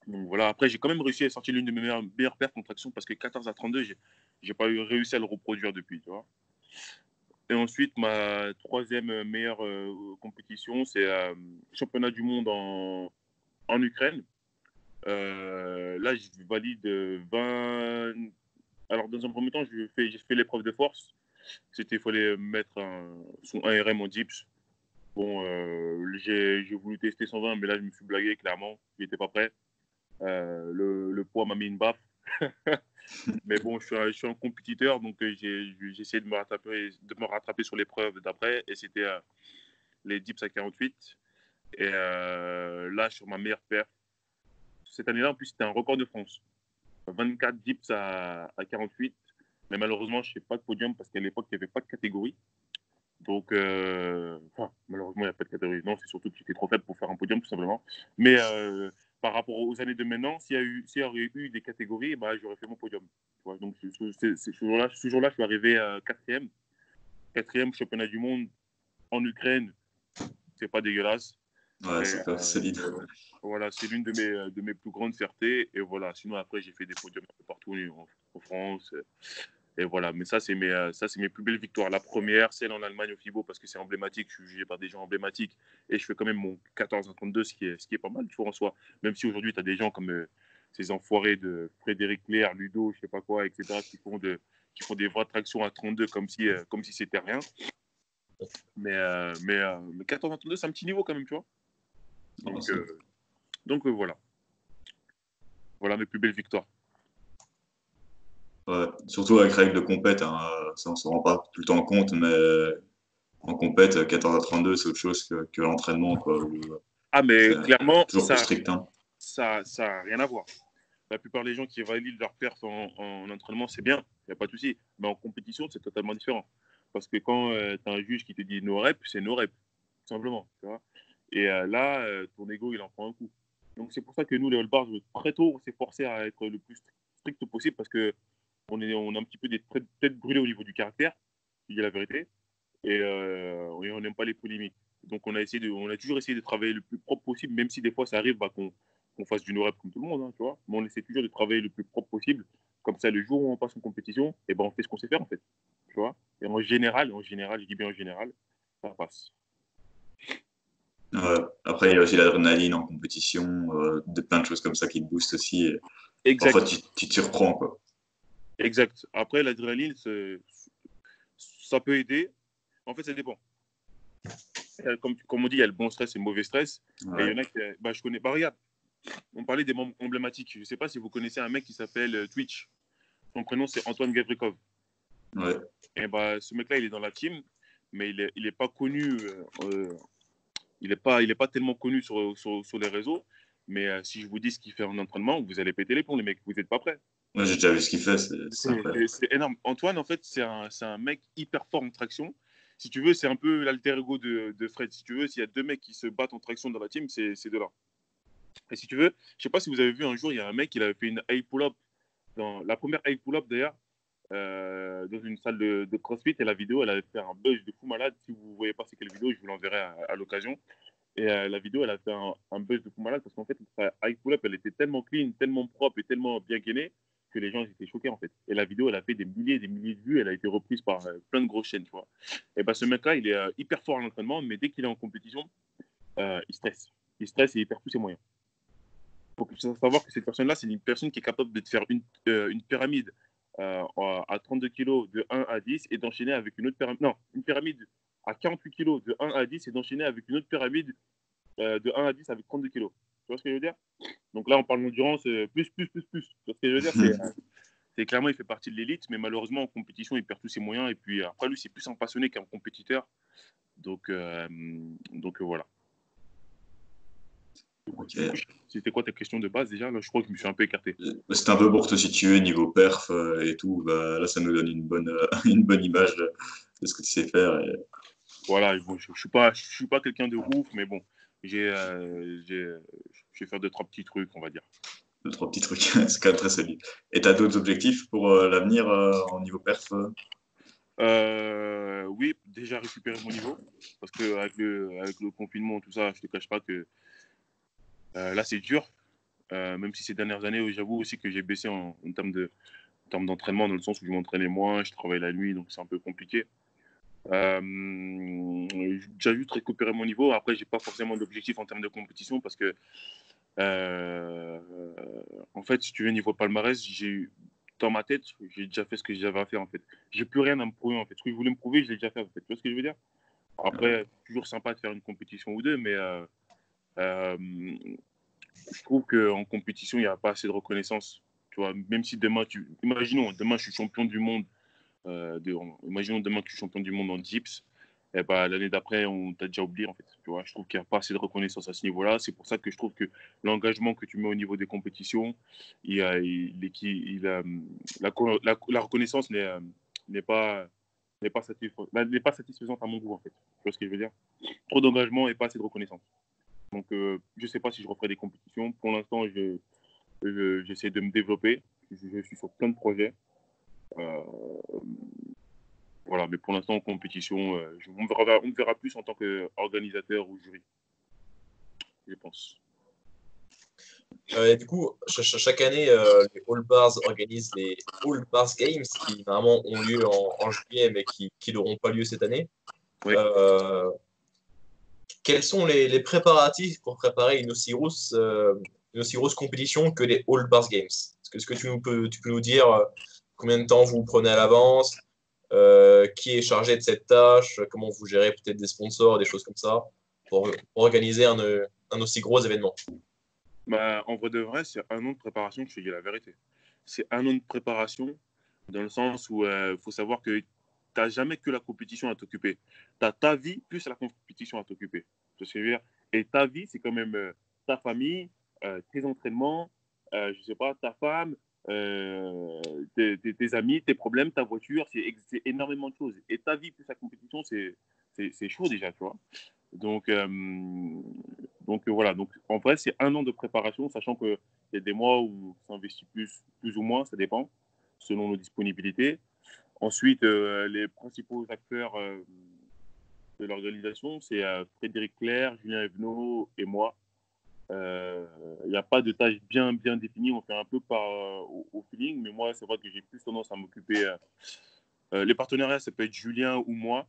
Donc voilà, après, j'ai quand même réussi à sortir l'une de mes meilleures pertes en traction parce que 14 à 32, j'ai pas réussi à le reproduire depuis, tu vois. Et ensuite, ma troisième meilleure compétition, c'est championnat du monde en Ukraine. Là, je valide 20. Alors, dans un premier temps, j'ai fait l'épreuve de force. Il fallait mettre son 1RM en dips. Bon, j'ai voulu tester 120, mais là, je me suis blagué, clairement. Je n'étais pas prêt. Le poids m'a mis une baffe. Mais bon, je suis un compétiteur, donc j'ai essayé de me rattraper sur l'épreuve d'après. Et c'était les dips à 48. Et là, sur ma meilleure perf, cette année-là, en plus, c'était un record de France. 24 dips à 48. Mais malheureusement, je ne fais pas de podium parce qu'à l'époque, il n'y avait pas de catégorie. Donc, malheureusement, il n'y a pas de catégorie. Non, c'est surtout que j'étais trop faible pour faire un podium, tout simplement. Mais par rapport aux années de maintenant, s'il y aurait eu des catégories, j'aurais fait mon podium. Tu vois, donc, ce jour-là, je suis arrivé quatrième. Quatrième championnat du monde en Ukraine. C'est pas dégueulasse. Ouais, c'est pas solide. Voilà, c'est l'une de mes plus grandes fiertés. Et voilà, sinon, après, j'ai fait des podiums un peu partout en France. Et voilà, mais ça, c'est mes plus belles victoires. La première, celle en Allemagne au FIBO, parce que c'est emblématique. Je suis jugé par des gens emblématiques. Et je fais quand même mon 14 à 32, ce qui est pas mal, tu vois, en soi. Même si aujourd'hui, tu as des gens comme ces enfoirés de Frédéric Claire, Ludo, je sais pas quoi, etc., qui font des vraies tractions à 32 comme si c'était rien. Mais 14 à 32, c'est un petit niveau quand même, tu vois. Donc voilà. Voilà mes plus belles victoires. Ouais, surtout avec règles de compète, hein, ça on se rend pas tout le temps compte, mais en compète, 14 à 32, c'est autre chose que l'entraînement, quoi. Mais clairement, toujours plus strict. Hein. Ça a rien à voir. La plupart des gens qui valident leur perf en entraînement, c'est bien, il n'y a pas de souci. Mais en compétition, c'est totalement différent. Parce que quand tu as un juge qui te dit no rep, c'est no rep, tout simplement. Tu vois. Et là, ton ego, il en prend un coup. Donc c'est pour ça que nous, les All Bars, très tôt, on s'est forcé à être le plus strict possible parce qu'on on a un petit peu des têtes brûlées au niveau du caractère, il y a la vérité, et on n'aime pas les polémiques. Donc on a toujours essayé de travailler le plus propre possible, même si des fois ça arrive qu'on fasse du no-rep comme tout le monde, hein, tu vois. Mais on essaie toujours de travailler le plus propre possible. Comme ça, le jour où on passe en compétition, et ben on fait ce qu'on sait faire en fait, tu vois. Et en général, je dis bien en général, ça passe. Ouais. Après, il y a aussi l'adrénaline en compétition, de plein de choses comme ça qui te boostent aussi. Et parfois, Exact, tu te surprends, quoi. exact. Après, l'adrénaline, ça peut aider. En fait, ça dépend. Comme on dit, il y a le bon stress et le mauvais stress. Et il y Ouais. en a qui, bah, je connais. Bah, regarde, on parlait des membres emblématiques. Je ne sais pas si vous connaissez un mec qui s'appelle Twitch. Son prénom, c'est Antoine Gavrikov. Ouais. Et bah, ce mec-là, il est dans la team, mais il est pas connu. Il est pas tellement connu sur les réseaux. Mais si je vous dis ce qu'il fait en entraînement, vous allez péter les plombs, les mecs. Vous n'êtes pas prêts. Moi, j'ai déjà vu ce qu'il fait, c'est incroyable. C'est énorme. Antoine, en fait, c'est un mec hyper fort en traction. Si tu veux, c'est un peu l'alter ego de Fred. Si tu veux, s'il y a deux mecs qui se battent en traction dans la team, c'est de là. Et si tu veux, je sais pas si vous avez vu un jour, il y a un mec, il avait fait une high pull-up, dans la première high pull-up d'ailleurs, dans une salle de CrossFit, et la vidéo, elle avait fait un buzz de fou malade. Si vous ne voyez pas c'est quelle vidéo, je vous l'enverrai à l'occasion. Et la vidéo, elle a fait un buzz de fou malade parce qu'en fait, sa high pull-up, elle était tellement clean, tellement propre et tellement bien gainée que les gens ils étaient choqués en fait. Et la vidéo, elle a fait des milliers et des milliers de vues, elle a été reprise par plein de grosses chaînes, tu vois. Et bah, ce mec-là, il est hyper fort à l'entraînement, mais dès qu'il est en compétition, il stresse. Il stresse et il perd tous ses moyens. Il faut savoir que cette personne-là, c'est une personne qui est capable de te faire une pyramide à 32 kilos de 1 à 10 et d'enchaîner avec une autre pyramide. Non, une pyramide à 48 kilos de 1 à 10 et d'enchaîner avec une autre pyramide de 1 à 10 avec 32 kilos. Tu vois ce que je veux dire? Donc là, on parle d'endurance plus, plus, plus, plus. Tu vois ce que je veux dire? C'est clairement, il fait partie de l'élite, mais malheureusement, en compétition, il perd tous ses moyens. Et puis après, lui, c'est plus un passionné qu'un compétiteur. Donc, voilà. Du coup, Ok. c'était quoi ta question de base déjà? Là, je crois que je me suis un peu écarté. C'était un peu pour te situer niveau perf et tout. Bah, là, ça nous donne une bonne, une bonne image de ce que tu sais faire. Et Voilà, bon, je suis pas quelqu'un de ouf, mais bon, je vais faire deux, trois petits trucs, on va dire. deux, trois petits trucs. C'est quand même très solide. Et tu as d'autres objectifs pour l'avenir en niveau perf Oui, déjà récupérer mon niveau, parce que avec le confinement, tout ça, je te cache pas que là, c'est dur. Même si ces dernières années, j'avoue aussi que j'ai baissé en termes d'entraînement, dans le sens où je m'entraînais moins, je travaille la nuit, donc c'est un peu compliqué. J'ai juste récupéré mon niveau. Après, j'ai pas forcément d'objectif en termes de compétition parce que, euh, en fait, si tu veux, niveau palmarès, dans ma tête, j'ai déjà fait ce que j'avais à faire en fait. J'ai plus rien à me prouver en fait. Ce que je voulais me prouver, je l'ai déjà fait en fait. Tu vois ce que je veux dire? Après, toujours sympa de faire une compétition ou deux, mais euh, je trouve qu'en compétition, il n'y a pas assez de reconnaissance. Tu vois, même si demain, imaginons, demain, je suis champion du monde. Imaginons demain que je suis champion du monde en dips. Et bah, l'année d'après, on t'a déjà oublié, en fait. Tu vois, je trouve qu'il n'y a pas assez de reconnaissance à ce niveau-là. C'est pour ça que je trouve que l'engagement que tu mets au niveau des compétitions, la reconnaissance n'est pas, n'est pas satisfaisante à mon goût, en fait. Tu vois ce que je veux dire? Trop d'engagement et pas assez de reconnaissance. Donc, je ne sais pas si je referai des compétitions. Pour l'instant, j'essaie de me développer. Je suis sur plein de projets. Euh, voilà, mais pour l'instant, en compétition, on me verra plus en tant qu'organisateur ou jury, je pense. Et du coup, chaque année, les All Bars organisent les All Bars Games qui normalement ont lieu en juillet mais qui n'auront pas lieu cette année. Oui. Euh, Quels sont les préparatifs pour préparer une aussi grosse compétition que les All Bars Games? Est-ce que tu peux nous dire combien de temps vous prenez à l'avance, qui est chargé de cette tâche, comment vous gérez peut-être des sponsors, des choses comme ça, pour organiser un aussi gros événement? Bah, en vrai de vrai, c'est un an de préparation, je te dis la vérité. C'est un an de préparation dans le sens où il faut savoir que tu n'as jamais que la compétition à t'occuper. Tu as ta vie plus la compétition à t'occuper. Tu vois ce que je veux dire? Et ta vie, c'est quand même ta famille, tes entraînements, je sais pas, ta femme, tes amis, tes problèmes, ta voiture, c'est énormément de choses. Et ta vie plus la compétition, c'est chaud déjà, tu vois. Donc, voilà. Donc, en vrai, c'est 1 an de préparation, sachant qu'il y a des mois où ça investit plus ou moins, ça dépend, selon nos disponibilités. Ensuite, les principaux acteurs de l'organisation, c'est Frédéric Clerc, Julien Evenot et moi. Il n'y a pas de tâche bien définie, on fait un peu au feeling, mais moi, c'est vrai que j'ai plus tendance à m'occuper. Les partenariats, ça peut être Julien ou moi,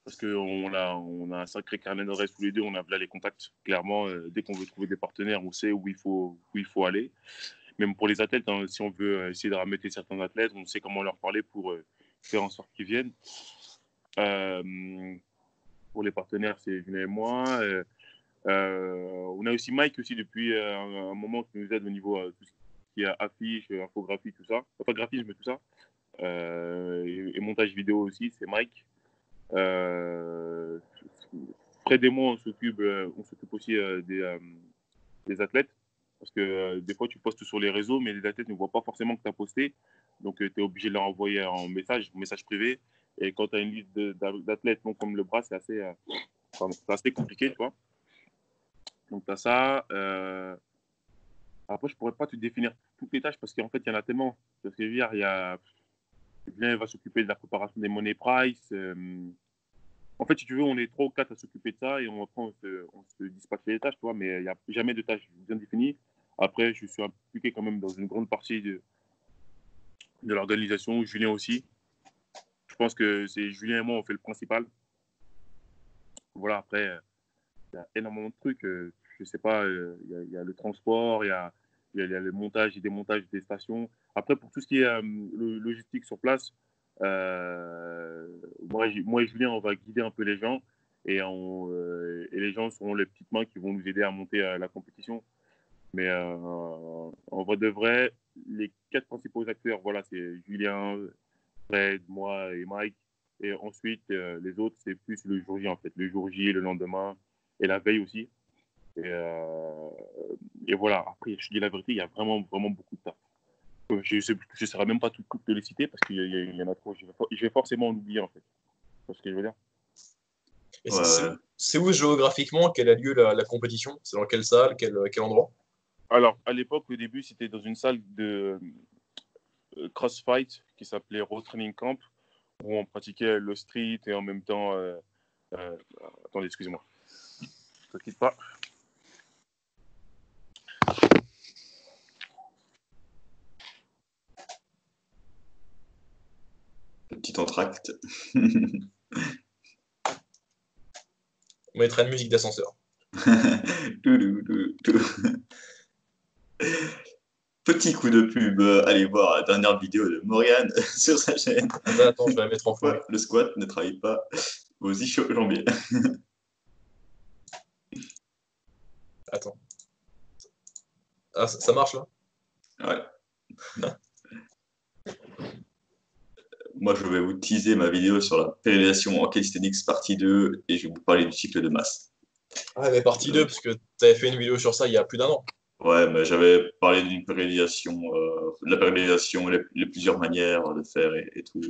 parce qu'on a un sacré carnet d'adresses tous les deux, on a là les contacts. Clairement, dès qu'on veut trouver des partenaires, on sait où il faut aller. Même pour les athlètes, hein, si on veut essayer de ramener certains athlètes, on sait comment leur parler pour faire en sorte qu'ils viennent. Pour les partenaires, c'est Julien et moi. On a aussi Mike aussi depuis un moment qui nous aide au niveau tout ce qui est affiche, infographie, tout ça. Enfin, graphisme, tout ça. Et montage vidéo aussi, c'est Mike. Fred et moi, on s'occupe aussi des athlètes. Parce que des fois, tu postes sur les réseaux, mais les athlètes ne voient pas forcément que tu as posté. Donc, tu es obligé de leur envoyer un message privé. Et quand tu as une liste d'athlètes non comme le bras, c'est assez compliqué, tu vois. Donc, tu as ça. Après, je ne pourrais pas te définir toutes les tâches parce qu'en fait, il y en a tellement. Parce que il y a Julien va s'occuper de la préparation des money price. En fait, si tu veux, on est 3 ou 4 à s'occuper de ça et après, on se dispatche les tâches, tu vois, mais il n'y a jamais de tâches bien définies. Après, je suis impliqué quand même dans une grande partie de l'organisation, Julien aussi. Je pense que c'est Julien et moi, on fait le principal. Voilà, après, il y a énormément de trucs. Je sais pas, il y a le transport, il y a le montage et démontage des stations. Après, pour tout ce qui est logistique sur place, moi et Julien, on va guider un peu les gens et les gens seront les petites mains qui vont nous aider à monter la compétition. Mais en vrai de vrai, les 4 principaux acteurs, voilà, c'est Julien, Fred, moi et Mike. Et ensuite, les autres, c'est plus le jour J, en fait. Le jour J, le lendemain et la veille aussi. Et voilà, après, je dis la vérité, il y a vraiment beaucoup de taf. Je ne saurais même pas toutes les citer parce qu'il y en a trop. Je vais forcément en oublier, en fait. C'est ce que je veux dire. Et Ouais. c'est où géographiquement qu'elle a lieu la compétition? C'est dans quelle salle, quel endroit? Alors, à l'époque, au début, c'était dans une salle de CrossFight qui s'appelait Raw Training Camp où on pratiquait le street et en même temps. Euh, attendez, excusez-moi. Ne quitte pas. Petit entracte. On mettra une musique d'ascenseur. Petit coup de pub, allez voir la dernière vidéo de Morgane sur sa chaîne. Attends, je vais la mettre en fond. Pourquoi le squat ne travaille pas aux ischio-jambiers. Attends. Ah, ça marche là? Ouais. Moi, je vais vous teaser ma vidéo sur la pérennisation en calisthenics partie 2 et je vais vous parler du cycle de masse. Ah, mais partie 2, parce que tu avais fait une vidéo sur ça il y a plus d'1 an. Ouais, mais j'avais parlé d'une pérennisation, de la pérennisation, les plusieurs manières de faire et tout.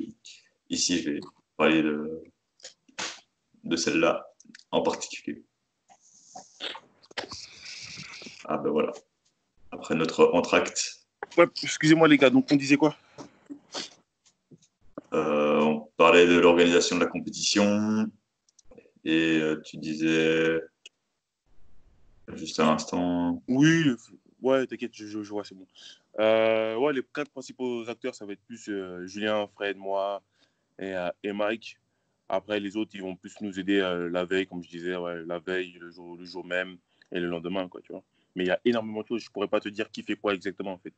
Ici, je vais parler de celle-là en particulier. Ah ben voilà. Après notre entracte. Ouais, excusez-moi les gars, donc on disait quoi? On parlait de l'organisation de la compétition et tu disais juste à l'instant. Oui, ouais, t'inquiète, je vois, c'est bon. Ouais, les 4 principaux acteurs, ça va être plus Julien, Fred, moi et Mike. Après, les autres, ils vont plus nous aider la veille, comme je disais, ouais, la veille, le jour même et le lendemain, quoi, tu vois. Mais il y a énormément de choses, je pourrais pas te dire qui fait quoi exactement, en fait.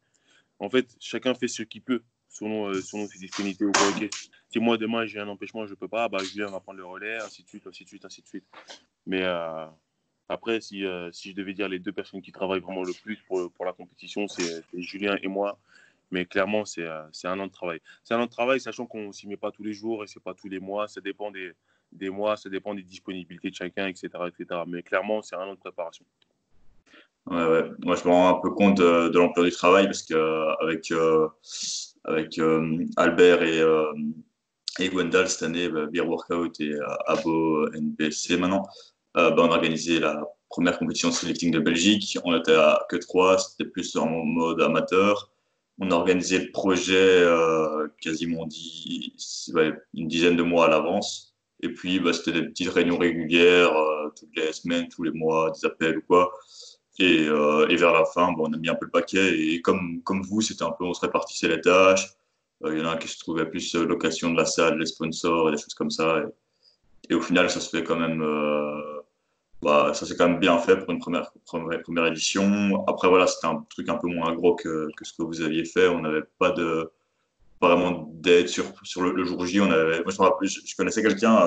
En fait, chacun fait ce qu'il peut selon ses disponibilités ou quoi. Ok. Si moi, demain, j'ai un empêchement, je peux pas, bah, Julien va prendre le relais, ainsi de suite, ainsi de suite, ainsi de suite. Mais après, si je devais dire les 2 personnes qui travaillent vraiment le plus pour la compétition, c'est Julien et moi. Mais clairement, c'est un an de travail. C'est un an de travail, sachant qu'on ne s'y met pas tous les jours et c'est pas tous les mois. Ça dépend des mois, ça dépend des disponibilités de chacun, etc., etc. Mais clairement, c'est un an de préparation. Ouais. Moi, je me rends un peu compte de l'ampleur du travail parce que avec Albert et Gwendal cette année, Beer Workout et Abo NPSC maintenant, on a organisé la première compétition de streetlifting de Belgique. On était à que trois, c'était plus en mode amateur. On a organisé le projet quasiment une dizaine de mois à l'avance. Et puis, c'était des petites réunions régulières, toutes les semaines, tous les mois, des appels ou quoi. Et vers la fin, on a mis un peu le paquet. Et comme vous, c'était un peu, on se répartissait les tâches. Il y en a un qui se trouvait plus location de la salle, les sponsors et des choses comme ça. Et au final, ça se fait quand même, ça s'est quand même bien fait pour une première édition. Après, voilà, c'était un truc un peu moins gros que ce que vous aviez fait. On n'avait pas vraiment d'aide sur le jour J. Moi, je me rappelle, je connaissais quelqu'un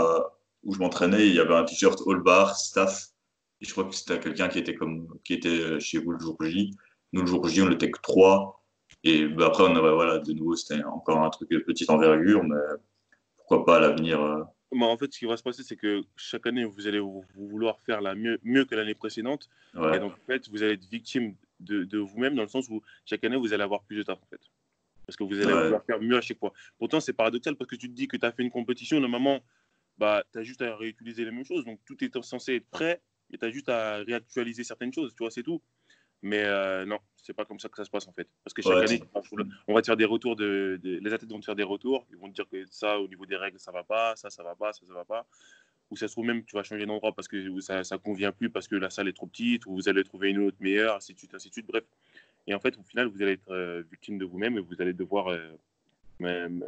où je m'entraînais. Il y avait un t-shirt All Bar Staff. Et je crois que c'était quelqu'un qui était chez vous le jour J. Nous, le jour J, on n'était que trois. Et après, voilà, de nouveau, c'était encore un truc de petite envergure, mais pourquoi pas à l'avenir. En fait, ce qui va se passer, c'est que chaque année, vous allez vous vouloir faire mieux que l'année précédente. Et Ouais, donc, en fait, vous allez être victime de vous-même dans le sens où chaque année, vous allez avoir plus de taf, en fait. Parce que vous allez ouais, vouloir faire mieux à chaque fois. Pourtant, c'est paradoxal parce que tu te dis que tu as fait une compétition, normalement, tu as juste à réutiliser les mêmes choses. Donc, tout est censé être prêt et tu as juste à réactualiser certaines choses. Tu vois, c'est tout. Mais non, c'est pas comme ça que ça se passe en fait. Parce que chaque ouais, année, on va te faire des retours les athlètes vont te faire des retours. Ils vont te dire que ça, au niveau des règles, ça va pas, ça va pas, ça va pas. Ou ça se trouve même que tu vas changer d'endroit parce que ça convient plus, parce que la salle est trop petite, ou vous allez trouver une autre meilleure, ainsi de suite, ainsi de suite. Bref. Et en fait, au final, vous allez être victime de vous-même et vous allez devoir même,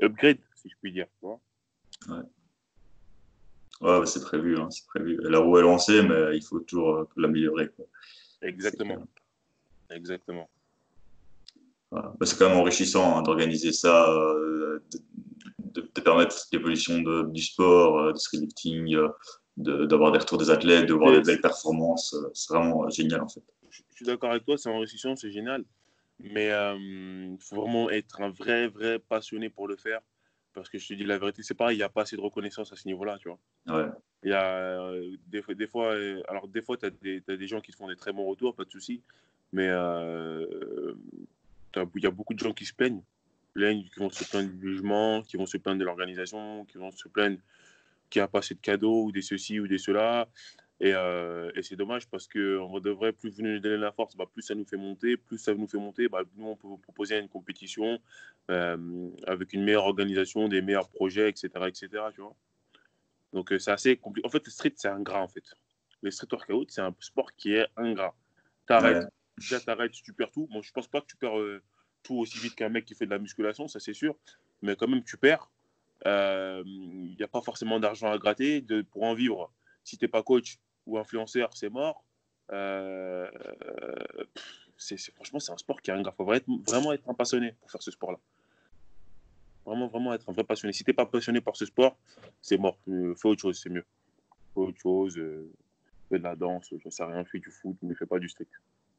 upgrade, si je puis dire. Tu vois. ouais. Ouais, c'est prévu, hein, c'est prévu. La roue est lancée, mais il faut toujours l'améliorer, quoi. C'est clair. Exactement. Exactement. Voilà. C'est quand même enrichissant hein, d'organiser ça, de permettre l'évolution du sport, du streetlifting, d'avoir des retours des athlètes, de voir des belles performances. C'est vraiment génial en fait. Je suis d'accord avec toi, c'est enrichissant, c'est génial. Mais il faut vraiment être un vrai passionné pour le faire. Parce que je te dis la vérité, c'est pareil, il n'y a pas assez de reconnaissance à ce niveau-là, tu vois. Ouais, Il y a des fois, alors des fois, tu as, t'as des gens qui te font des très bons retours, pas de souci. Mais il y a beaucoup de gens qui se plaignent. Qui vont se plaindre du jugement, qui vont se plaindre de l'organisation, qui vont se plaindre qu'il n'y a pas assez de cadeaux ou des ceci ou des cela. Et c'est dommage parce qu'on devrait, plus vous nous donner la force, plus ça nous fait monter. Plus ça nous fait monter, nous, on peut vous proposer une compétition avec une meilleure organisation, des meilleurs projets, etc. etc. Tu vois. Donc, c'est assez compliqué. En fait, le street, c'est ingrat, en fait. Le street workout, c'est un sport qui est ingrat. ouais, T'arrêtes. Déjà, t'arrêtes, tu perds tout. Bon, je pense pas que tu perds tout aussi vite qu'un mec qui fait de la musculation, ça c'est sûr. Mais quand même, tu perds. Il n'y a pas forcément d'argent à gratter. Pour en vivre, si tu n'es pas coach ou influenceur, c'est mort. Euh, franchement, c'est un sport qui est ingrat. Il faut vraiment être un passionné pour faire ce sport-là. Vraiment être un vrai passionné. Si tu n'es pas passionné par ce sport, c'est mort. Fais autre chose, c'est mieux. Fais autre chose. Fais de la danse, je sais rien, fais du foot, mais fais pas du street.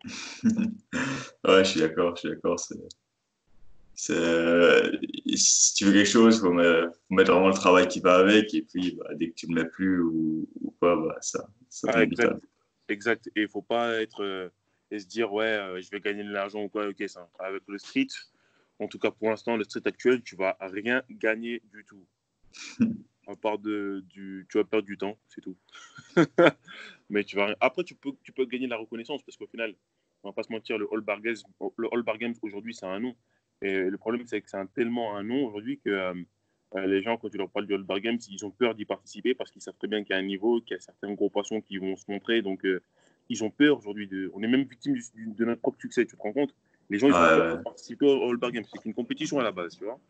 ouais, je suis d'accord, je suis d'accord. Si tu veux quelque chose, faut mettre vraiment le travail qui va avec, et puis dès que tu ne le mets plus ou quoi, ça Ah, tombe vite. exact. Exact. Et il faut pas être et se dire, ouais, je vais gagner de l'argent ou quoi. Ok, ça. Avec le street, en tout cas pour l'instant, le street actuel, tu vas rien gagner du tout. À part tu vas perdre du temps, c'est tout. Mais tu vas rien. Après, tu peux gagner de la reconnaissance parce qu'au final, on va pas se mentir, le All Bar Games aujourd'hui, c'est un nom. Et le problème, c'est que c'est tellement un nom aujourd'hui que les gens, quand tu leur parles du All Bar Games, ils ont peur d'y participer parce qu'ils savent très bien qu'il y a un niveau, qu'il y a certaines gros poissons qui vont se montrer. Donc, ils ont peur aujourd'hui. On est même victime de notre propre succès, tu te rends compte? Les gens, Ouais, ils ont peur de ouais. participer au All Bar Games. C'est une compétition à la base, tu vois.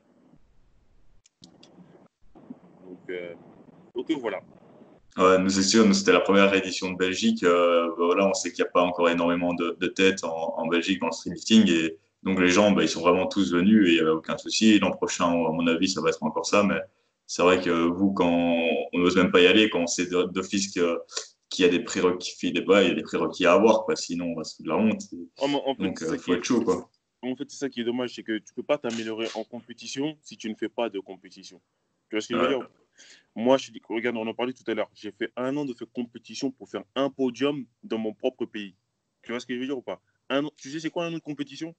Donc voilà. Ouais, nous, c'est sûr, nous, c'était la première édition de Belgique. Voilà, on sait qu'il n'y a pas encore énormément de têtes en Belgique dans le streetlifting. Et donc, les gens, ils sont vraiment tous venus et il n'y avait aucun souci. L'an prochain, à mon avis, ça va être encore ça. Mais c'est vrai que vous, quand on n'ose même pas y aller, quand on sait d'office qu'il y a des prérequis, il y a des prérequis à avoir, quoi. Sinon, on va se foutre de la honte. En fait, Donc, c'est ça faut être chaud, quoi. c'est ça qui est dommage, c'est que tu peux pas t'améliorer en compétition si tu ne fais pas de compétition. Tu vois ce que je veux Ouais, dire? Moi, je dis, regarde, on en parlait tout à l'heure. J'ai fait 1 an de compétition pour faire un podium dans mon propre pays. Tu vois ce que je veux dire ou pas? Tu sais, c'est quoi 1 an de compétition?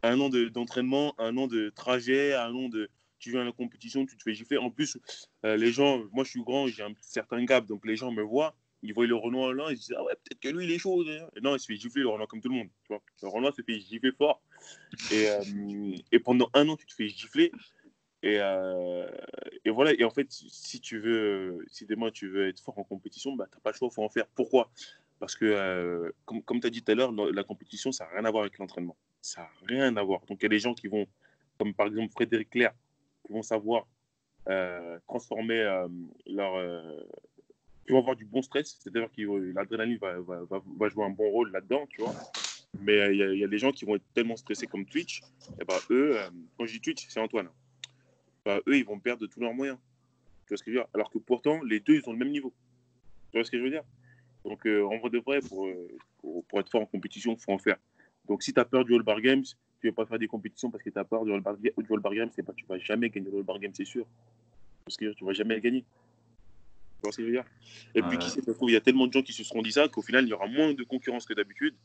1 an d'entraînement, 1 an de trajet, 1 an de. Tu viens à la compétition, tu te fais gifler. En plus, les gens, moi je suis grand, j'ai un certain gap, donc les gens me voient, ils voient le Renoir là, ils se disent ah ouais, peut-être que lui il est chaud. Hein. Et non, il se fait gifler le Renoir comme tout le monde. Tu vois. Le Renoir se fait gifler fort. Et pendant 1 an, tu te fais gifler. Et voilà. Et en fait, si demain tu veux être fort en compétition, bah, tu n'as pas le choix, il faut en faire. Pourquoi? Parce que, comme tu as dit tout à l'heure, la compétition, ça n'a rien à voir avec l'entraînement. Ça n'a rien à voir. Donc, il y a des gens qui vont, comme par exemple Frédéric Clair, qui vont savoir transformer qui vont avoir du bon stress, c'est-à-dire que l'adrénaline va jouer un bon rôle là-dedans, tu vois. Mais il y a des gens qui vont être tellement stressés comme Twitch, et bah, eux, quand je dis Twitch, c'est Antoine. Bah, eux, ils vont perdre tous leurs moyens. Tu vois ce que je veux dire? Alors que pourtant, les deux, ils ont le même niveau. Tu vois ce que je veux dire? Donc, en vrai de vrai, pour être fort en compétition, il faut en faire. Donc, si tu as peur du All Bar Games, tu ne vas pas faire des compétitions parce que tu as peur du All Bar Games, tu ne vas jamais gagner le All Bar Games, c'est sûr. Parce que tu ne vas jamais le gagner. Tu vois ce que je veux dire? Et puis, qui sait, il y a tellement de gens qui se seront dit ça qu'au final, il y aura moins de concurrence que d'habitude.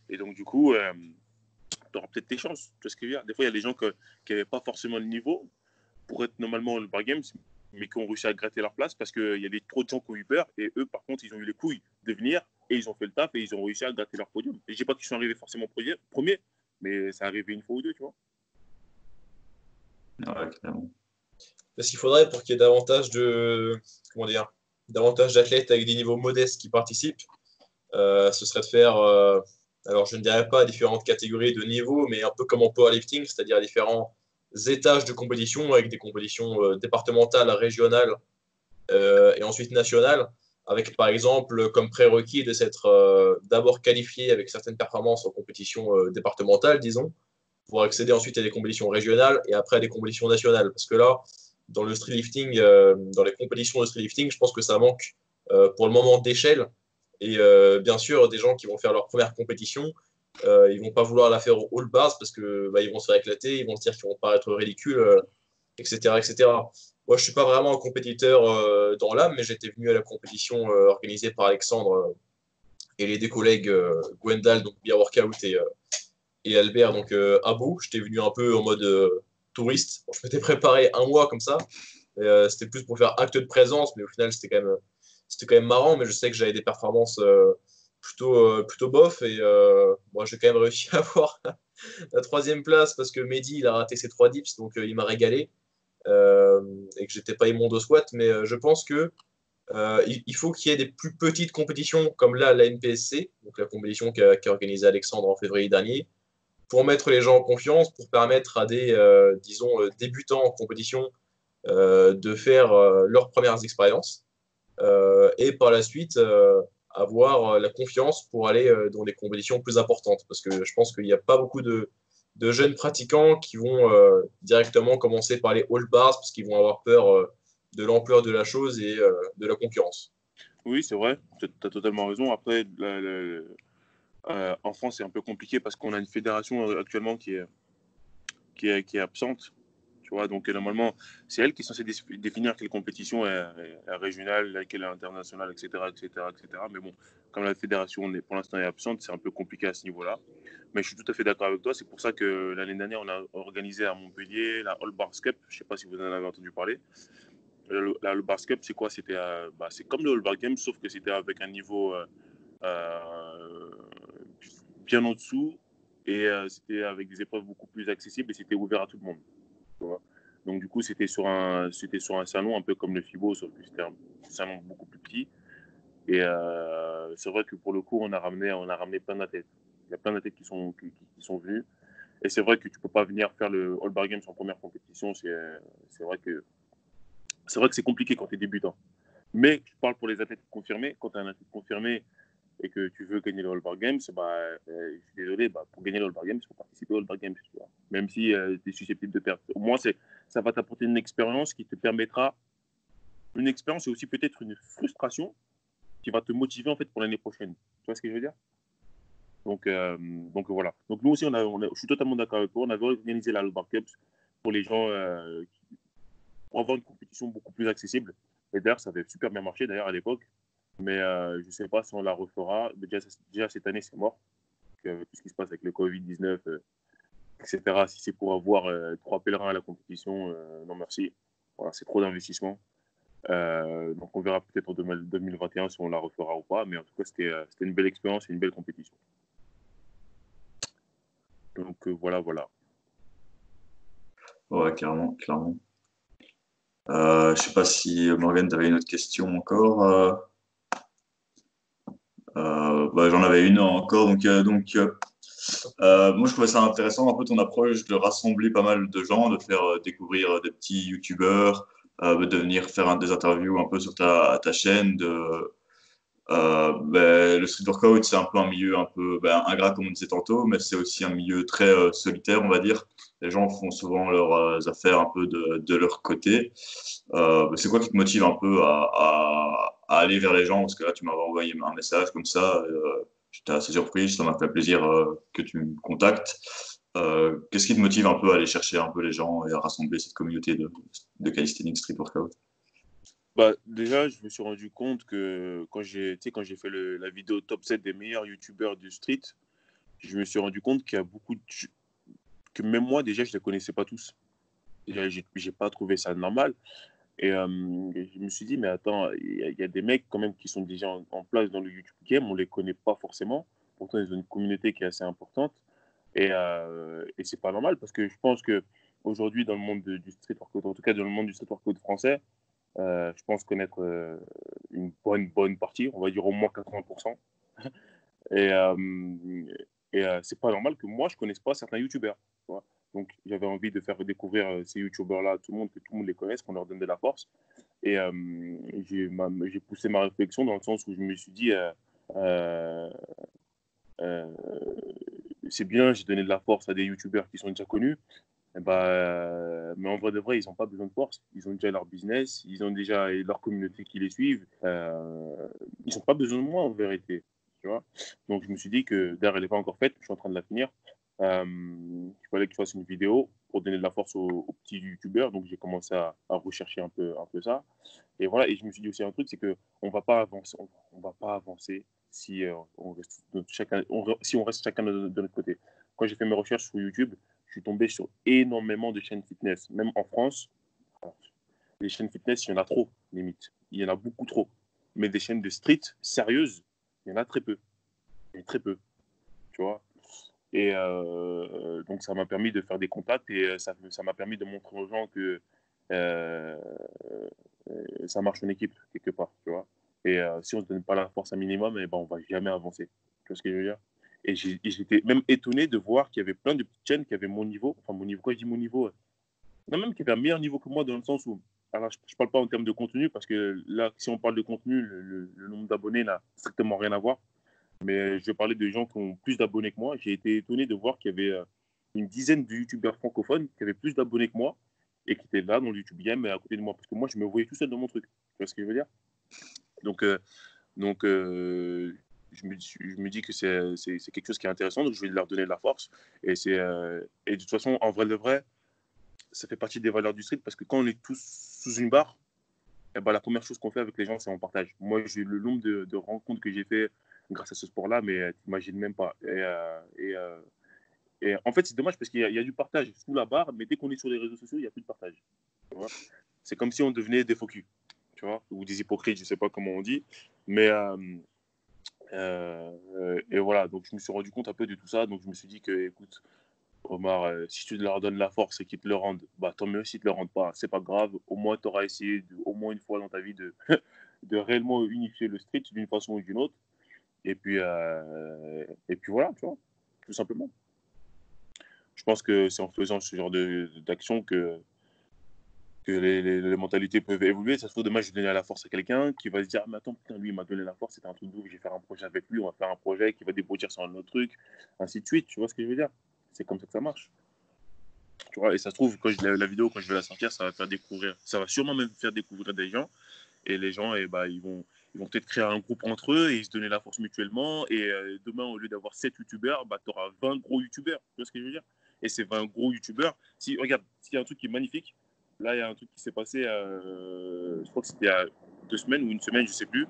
Et donc, du coup, tu auras peut-être tes chances. Tu vois ce que je veux dire? Des fois, il y a des gens qui n'avaient pas forcément le niveau pour être normalement All Bar Games, mais qui ont réussi à gratter leur place parce qu'il y avait trop de gens qui ont eu peur. Et eux, par contre, ils ont eu les couilles de venir et ils ont fait le taf et ils ont réussi à gratter leur podium. Et je ne dis pas qu'ils sont arrivés forcément premiers, mais ça arrivé une fois ou deux, tu vois. Ouais, clairement. Ce qu'il faudrait pour qu'il y ait davantage de, comment dire, davantage d'athlètes avec des niveaux modestes qui participent, ce serait de faire, alors je ne dirais pas différentes catégories de niveaux, mais un peu comme en powerlifting, c'est-à-dire différents étages de compétition avec des compétitions départementales, régionales et ensuite nationales, avec par exemple comme prérequis de s'être d'abord qualifié avec certaines performances en compétition départementale, disons, pour accéder ensuite à des compétitions régionales et après à des compétitions nationales. Parce que là, dans le streetlifting, dans les compétitions de streetlifting, je pense que ça manque pour le moment d'échelle. Et bien sûr, des gens qui vont faire leur première compétition, ils vont pas vouloir la faire au all bars parce que ils vont se faire éclater, ils vont se dire qu'ils vont paraître ridicules, etc., etc. Moi, je suis pas vraiment un compétiteur dans l'âme, mais j'étais venu à la compétition organisée par Alexandre et les deux collègues Gwendal, donc Beer Workout, et Albert, donc à Beau. J'étais venu un peu en mode touriste. Bon, je m'étais préparé un mois comme ça. C'était plus pour faire acte de présence, mais au final, c'était quand même marrant. Mais je sais que j'avais des performances plutôt bof. Et moi, j'ai quand même réussi à avoir la troisième place parce que Mehdi, il a raté ses 3 dips, donc il m'a régalé. Et que j'étais pas immonde au squat. Mais je pense que il faut qu'il y ait des plus petites compétitions comme là, la NPSC, donc la compétition qu'a organisée Alexandre en février dernier, pour mettre les gens en confiance, pour permettre à des, disons, débutants en compétition de faire leurs premières expériences et par la suite avoir la confiance pour aller dans des compétitions plus importantes. Parce que je pense qu'il n'y a pas beaucoup de jeunes pratiquants qui vont directement commencer par les all bars parce qu'ils vont avoir peur de l'ampleur de la chose et de la concurrence. Oui, c'est vrai, tu as totalement raison. Après, en France, c'est un peu compliqué parce qu'on a une fédération actuellement qui est absente. Tu vois, donc normalement, c'est elle qui est censée définir quelle compétition est régionale, quelle est internationale, etc., etc., etc. Mais bon, comme la fédération pour l'instant est absente, c'est un peu compliqué à ce niveau-là. Mais je suis tout à fait d'accord avec toi. C'est pour ça que l'année dernière, on a organisé à Montpellier la All Bars Cup. Je ne sais pas si vous en avez entendu parler. La All Bars Cup, c'est quoi? C'est comme le All Bar Games, sauf que c'était avec un niveau euh, bien en dessous et c'était avec des épreuves beaucoup plus accessibles et c'était ouvert à tout le monde. Tu vois. Donc du coup, c'était sur un salon un peu comme le FIBO, sauf que c'était un salon beaucoup plus petit. Et c'est vrai que pour le coup, on a ramené plein d'athlètes. Il y a plein d'athlètes qui sont venus. Et c'est vrai que tu peux pas venir faire le All Bar Games en première compétition. C'est vrai que c'est compliqué quand tu es débutant. Mais je parle pour les athlètes confirmés. Quand tu es un athlète confirmé et que tu veux gagner le All Bar Games, je suis désolé, pour gagner le All Bar Games, il faut participer au All Bar Games. Tu vois. Même si tu es susceptible de perdre. Au moins, ça va t'apporter une expérience qui te permettra. Une expérience et aussi peut-être une frustration qui va te motiver en fait pour l'année prochaine. Tu vois ce que je veux dire? Donc voilà. Donc nous aussi, je suis totalement d'accord avec toi. On avait organisé la All Bar Cups pour les gens pour avoir une compétition compétition beaucoup plus accessible. Et d'ailleurs, ça avait super bien marché d'ailleurs à l'époque. Mais je ne sais pas si on la refera. Déjà cette année, c'est mort. Avec tout ce qui se passe avec le Covid-19, etc. Si c'est pour avoir 3 pèlerins à la compétition, non merci. Voilà, c'est trop d'investissement. Donc on verra peut-être en 2021 si on la refera ou pas. Mais en tout cas, c'était une belle expérience et une belle compétition. Donc voilà. Ouais, clairement, clairement. Je sais pas si Morgan, tu avais une autre question encore. Bah, j'en avais une encore. Moi, je trouvais ça intéressant un peu ton approche de rassembler pas mal de gens, de faire découvrir des petits youtubeurs, de venir faire des interviews un peu sur ta chaîne, le street workout, c'est un peu un milieu un peu ingrat, comme on disait tantôt, mais c'est aussi un milieu très solitaire, on va dire. Les gens font souvent leurs affaires un peu de leur côté. C'est quoi qui te motive un peu à aller vers les gens? Parce que là, tu m'avais envoyé un message comme ça. J'étais assez surpris, ça m'a fait plaisir que tu me contactes. Qu'est-ce qui te motive un peu à aller chercher un peu les gens et à rassembler cette communauté de calisthenics street workout? Bah, déjà, je me suis rendu compte que quand j'ai fait la vidéo top 7 des meilleurs youtubeurs du street, je me suis rendu compte qu'il y a que même moi, déjà, je ne les connaissais pas tous. Déjà, j'ai pas trouvé ça normal. Et je me suis dit, mais attends, il y a des mecs quand même qui sont déjà en place dans le YouTube game, on les connaît pas forcément. Pourtant, ils ont une communauté qui est assez importante. Et c'est pas normal parce que je pense que aujourd'hui, dans le monde du street workout, en tout cas dans le monde du street workout français, je pense connaître une bonne partie, on va dire au moins 80%. Et, c'est pas normal que moi, je connaisse pas certains youtubeurs. Tu vois. Donc, j'avais envie de faire découvrir ces youtubeurs-là à tout le monde, que tout le monde les connaisse, qu'on leur donne de la force. Et j'ai poussé ma réflexion dans le sens où je me suis dit, euh, euh, c'est bien, j'ai donné de la force à des youtubeurs qui sont déjà connus, eh ben, mais en vrai de vrai, ils n'ont pas besoin de force. Ils ont déjà leur business, ils ont déjà leur communauté qui les suivent. Ils n'ont pas besoin de moi en vérité. Tu vois. Donc je me suis dit que d'ailleurs, elle n'est pas encore faite, je suis en train de la finir. Il fallait que je fasse une vidéo pour donner de la force aux petits youtubeurs. Donc j'ai commencé à rechercher un peu ça. Et voilà, et je me suis dit aussi un truc, c'est qu'on ne va pas avancer, on va pas avancer si, si on reste chacun de notre côté. Quand j'ai fait mes recherches sur YouTube, je suis tombé sur énormément de chaînes fitness. Même en France, les chaînes fitness, il y en a trop, limite. Il y en a beaucoup trop. Mais des chaînes de street sérieuses, il y en a très peu. Il y en a très peu, tu vois. Et donc, ça m'a permis de faire des contacts et ça m'a permis de montrer aux gens que euh, ça marche en équipe, quelque part, tu vois. Et si on ne se donne pas la force un minimum, eh ben, on ne va jamais avancer. Tu vois ce que je veux dire? Et j'étais même étonné de voir qu'il y avait plein de petites chaînes qui avaient mon niveau. Enfin, mon niveau, quand je dis mon niveau, non, même qui avaient un meilleur niveau que moi dans le sens où. Alors, je ne parle pas en termes de contenu, parce que là, si on parle de contenu, le nombre d'abonnés n'a strictement rien à voir. Mais je parlais de gens qui ont plus d'abonnés que moi. J'ai été étonné de voir qu'il y avait une dizaine de youtubeurs francophones qui avaient plus d'abonnés que moi et qui étaient là dans le YouTube Game à côté de moi. Parce que moi, je me voyais tout seul dans mon truc. Tu vois ce que je veux dire? Donc, je me dis que c'est quelque chose qui est intéressant. Donc, je vais leur donner de la force. Et de toute façon, en vrai de vrai, ça fait partie des valeurs du street parce que quand on est tous sous une barre, eh ben, la première chose qu'on fait avec les gens, c'est on partage. Moi, j'ai le nombre de rencontres que j'ai fait grâce à ce sport-là, mais tu n'imagines même pas. Et en fait, c'est dommage parce qu'il y a du partage sous la barre, mais dès qu'on est sur les réseaux sociaux, il n'y a plus de partage. Tu vois. C'est comme si on devenait des faux culs, tu vois, ou des hypocrites, je ne sais pas comment on dit. Mais et voilà, donc je me suis rendu compte un peu de tout ça. Donc je me suis dit que, écoute, Omar, si tu leur donnes la force et qu'ils te le rendent, bah, tant mieux s'ils ne te le rendent pas. C'est pas grave. Au moins, tu auras essayé au moins une fois dans ta vie de réellement unifier le street d'une façon ou d'une autre. Et puis voilà, tu vois, tout simplement. Je pense que c'est en faisant ce genre d'action que les mentalités peuvent évoluer. Ça se trouve, demain, je vais donner la force à quelqu'un qui va se dire, ah, mais attends, putain, lui, il m'a donné la force, c'était un truc de ouf, je vais faire un projet avec lui, on va faire un projet qui va déboucher sur un autre truc, ainsi de suite. Tu vois ce que je veux dire? C'est comme ça que ça marche. Tu vois, et ça se trouve, la vidéo, quand je vais la sortir, ça va faire découvrir, ça va sûrement même faire découvrir des gens. Et les gens, ils vont peut-être créer un groupe entre eux et se donner la force mutuellement. Et demain, au lieu d'avoir 7 youtubeurs, bah, tu auras 20 gros youtubeurs. Tu vois ce que je veux dire? Et ces 20 gros youtubeurs, regarde, s'il y a un truc qui est magnifique, là, il y a un truc qui s'est passé, je crois que c'était il y a 2 semaines ou une semaine, je ne sais plus.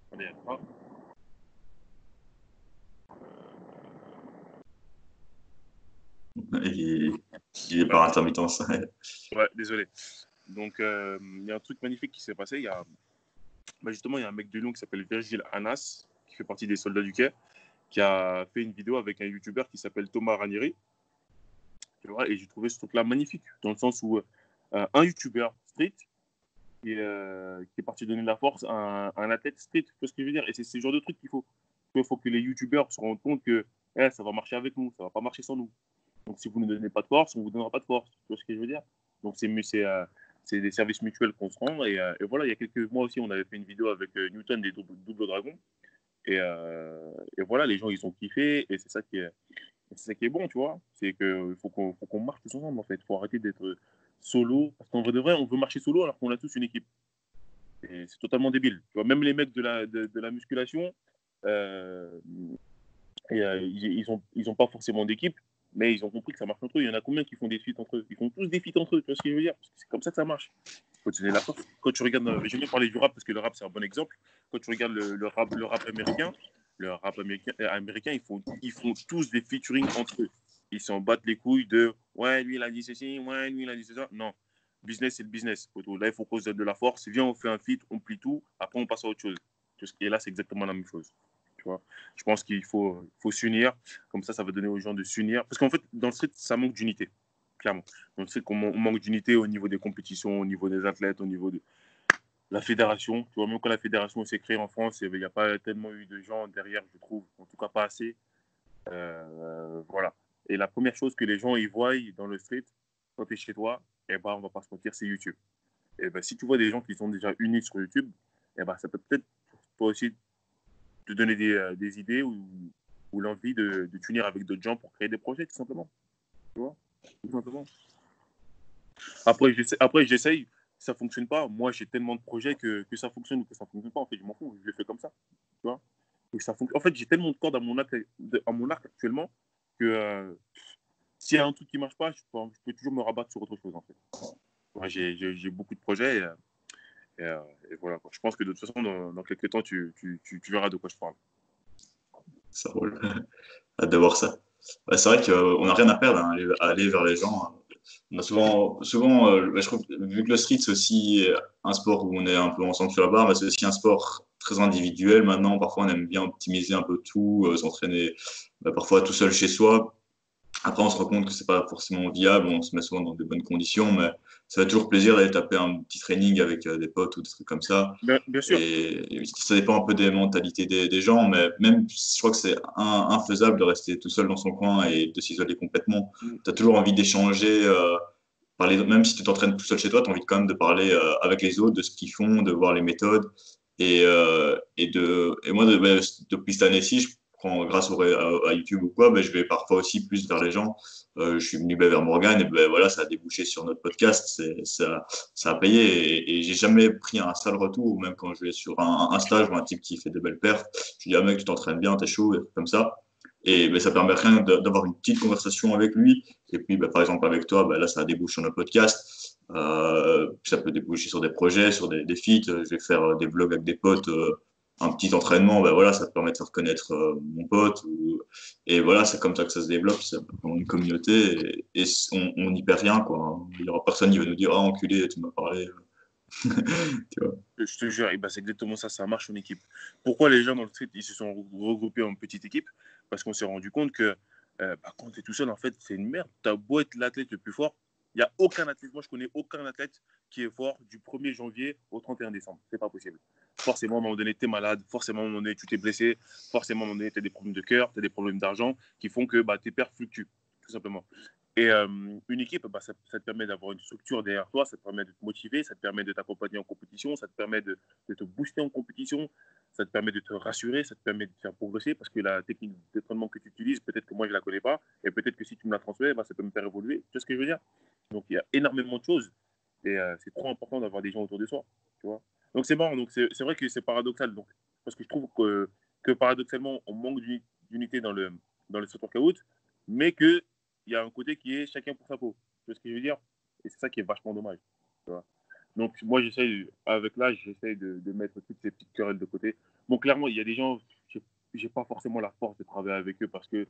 Attendez, attends. Il est par intermittence. Ouais, désolé. Donc, il y a un truc magnifique qui s'est passé. Justement, il y a un mec de Lyon qui s'appelle Virgile Anas, qui fait partie des Soldats du Quai, qui a fait une vidéo avec un YouTuber qui s'appelle Thomas Ranieri. Tu vois, et j'ai trouvé ce truc-là magnifique, dans le sens où un YouTuber street qui est parti donner de la force à un athlète street. Tu vois ce que je veux dire? Et c'est ce genre de truc qu'il faut. Il faut que les YouTubers se rendent compte que ça va marcher avec nous, ça va pas marcher sans nous. Donc, si vous ne donnez pas de force, on ne vous donnera pas de force. Tu vois ce que je veux dire? Donc, c'est des services mutuels qu'on se rend. Et voilà, il y a quelques mois aussi, on avait fait une vidéo avec Newton des Double Dragons. Et voilà, les gens, ils ont kiffé. Et c'est ça qui est bon, tu vois. C'est qu'il faut qu'on marche tous ensemble, en fait. Il faut arrêter d'être solo. Parce qu'en vrai de vrai, on veut marcher solo alors qu'on a tous une équipe. Et c'est totalement débile. Tu vois, même les mecs de la musculation, euh, ils ont pas forcément d'équipe, mais ils ont compris que ça marche entre eux. Il y en a combien qui font des feats entre eux? Ils font tous des feats entre eux, tu vois ce que je veux dire? Parce que c'est comme ça que ça marche. Il faut te donner la force. Quand tu regardes, j'aime bien parler du rap parce que le rap c'est un bon exemple. Quand tu regardes le rap américain, ils font tous des featuring entre eux. Ils s'en battent les couilles de ouais, lui il a dit ceci, ouais, lui il a dit ça. Non, business c'est le business. Là, il faut qu'on se donne de la force. Viens, on fait un feat, on plie tout, après on passe à autre chose. Et là, c'est exactement la même chose. Tu vois, je pense qu'il faut s'unir. Comme ça va donner aux gens de s'unir. Parce qu'en fait, dans le street, ça manque d'unité, clairement. On sait qu'on manque d'unité au niveau des compétitions, au niveau des athlètes, au niveau de la fédération. Tu vois, même quand la fédération s'est créée en France, il n'y a pas tellement eu de gens derrière, je trouve. En tout cas, pas assez. Voilà. Et la première chose que les gens y voient dans le street, quand tu es chez toi, on va pas se mentir, c'est YouTube. Si tu vois des gens qui sont déjà unis sur YouTube, ça peut peut-être toi aussi te donner des idées ou l'envie de t'unir avec d'autres gens pour créer des projets, tout simplement. Tu vois, tout simplement. Après, j'essaye. Si ça ne fonctionne pas, moi, j'ai tellement de projets que ça fonctionne ou que ça ne fonctionne pas. En fait, je m'en fous. Je le fais comme ça. Tu vois. En fait, j'ai tellement de cordes à mon arc actuellement que s'il y a un truc qui ne marche pas, je peux toujours me rabattre sur autre chose. En fait. Ouais, j'ai beaucoup de projets et voilà. Quoi. Je pense que de toute façon, dans quelques temps, tu verras de quoi je parle. Ça roule. Hâte de voir ça. Ouais, c'est vrai qu'on n'a rien à perdre hein, à aller vers les gens. On a souvent je trouve, vu que le street, c'est aussi un sport où on est un peu ensemble sur la barre, mais c'est aussi un sport très individuel. Maintenant, parfois, on aime bien optimiser un peu tout, s'entraîner parfois tout seul chez soi. Après, on se rend compte que c'est pas forcément viable, on se met souvent dans de bonnes conditions, mais ça fait toujours plaisir d'aller taper un petit training avec des potes ou des trucs comme ça. Bien sûr. Et ça dépend un peu des mentalités des gens, mais même, je crois que c'est infaisable de rester tout seul dans son coin et de s'isoler complètement. Tu as toujours envie d'échanger, même si tu t'entraînes tout seul chez toi, tu as envie quand même de parler avec les autres, de ce qu'ils font, de voir les méthodes. Et moi, depuis cette année-ci, je prends, grâce à YouTube ou quoi, je vais parfois aussi plus vers les gens. Je suis venu vers Morgan et voilà, ça a débouché sur notre podcast. Ça a payé et j'ai jamais pris un sale retour, même quand je vais sur un stage ou un type qui fait de belles perfs. Je dis, ah mec, tu t'entraînes bien, t'es chaud, et comme ça. Et ça permet rien d'avoir une petite conversation avec lui. Et puis, par exemple, avec toi, là, ça débouche sur notre podcast. Ça peut déboucher sur des projets, sur des feats. Je vais faire des vlogs avec des potes, un petit entraînement. Voilà, ça te permet de faire connaître mon pote. Et voilà, c'est comme ça que ça se développe. C'est vraiment une communauté et on n'y perd rien, quoi. Il n'y aura personne qui va nous dire, ah, enculé, tu m'as parlé. Tu vois. Je te jure, c'est exactement ça, ça marche en équipe. Pourquoi les gens dans le street, ils se sont regroupés en petite équipe? Parce qu'on s'est rendu compte que quand tu es tout seul, en fait, c'est une merde. Tu as beau être l'athlète le plus fort, il n'y a aucun athlète, moi je connais aucun athlète qui est fort du 1er janvier au 31 décembre. C'est pas possible. Forcément, à un moment donné, tu es malade, forcément, à un moment donné, tu t'es blessé, forcément, à un moment donné, tu as des problèmes de cœur, tu as des problèmes d'argent qui font que tes perfs fluctuent, tout simplement. Et une équipe, ça te permet d'avoir une structure derrière toi, ça te permet de te motiver, ça te permet de t'accompagner en compétition, ça te permet de te booster en compétition, ça te permet de te rassurer, ça te permet de te faire progresser parce que la technique d'entraînement que tu utilises, peut-être que moi je ne la connais pas et peut-être que si tu me la transmets, ça peut me faire évoluer. Tu vois ce que je veux dire? Donc il y a énormément de choses et c'est trop important d'avoir des gens autour de soi. Tu vois, donc c'est marrant, donc c'est vrai que c'est paradoxal. Donc, parce que je trouve que paradoxalement, on manque d'unité dans le sport workout, mais que il y a un côté qui est chacun pour sa peau. Tu vois ce que je veux dire? Et c'est ça qui est vachement dommage. Tu vois. Donc, moi, avec l'âge, j'essaie de mettre toutes ces petites querelles de côté. Bon, clairement, il y a des gens, j'ai pas forcément la force de travailler avec eux parce que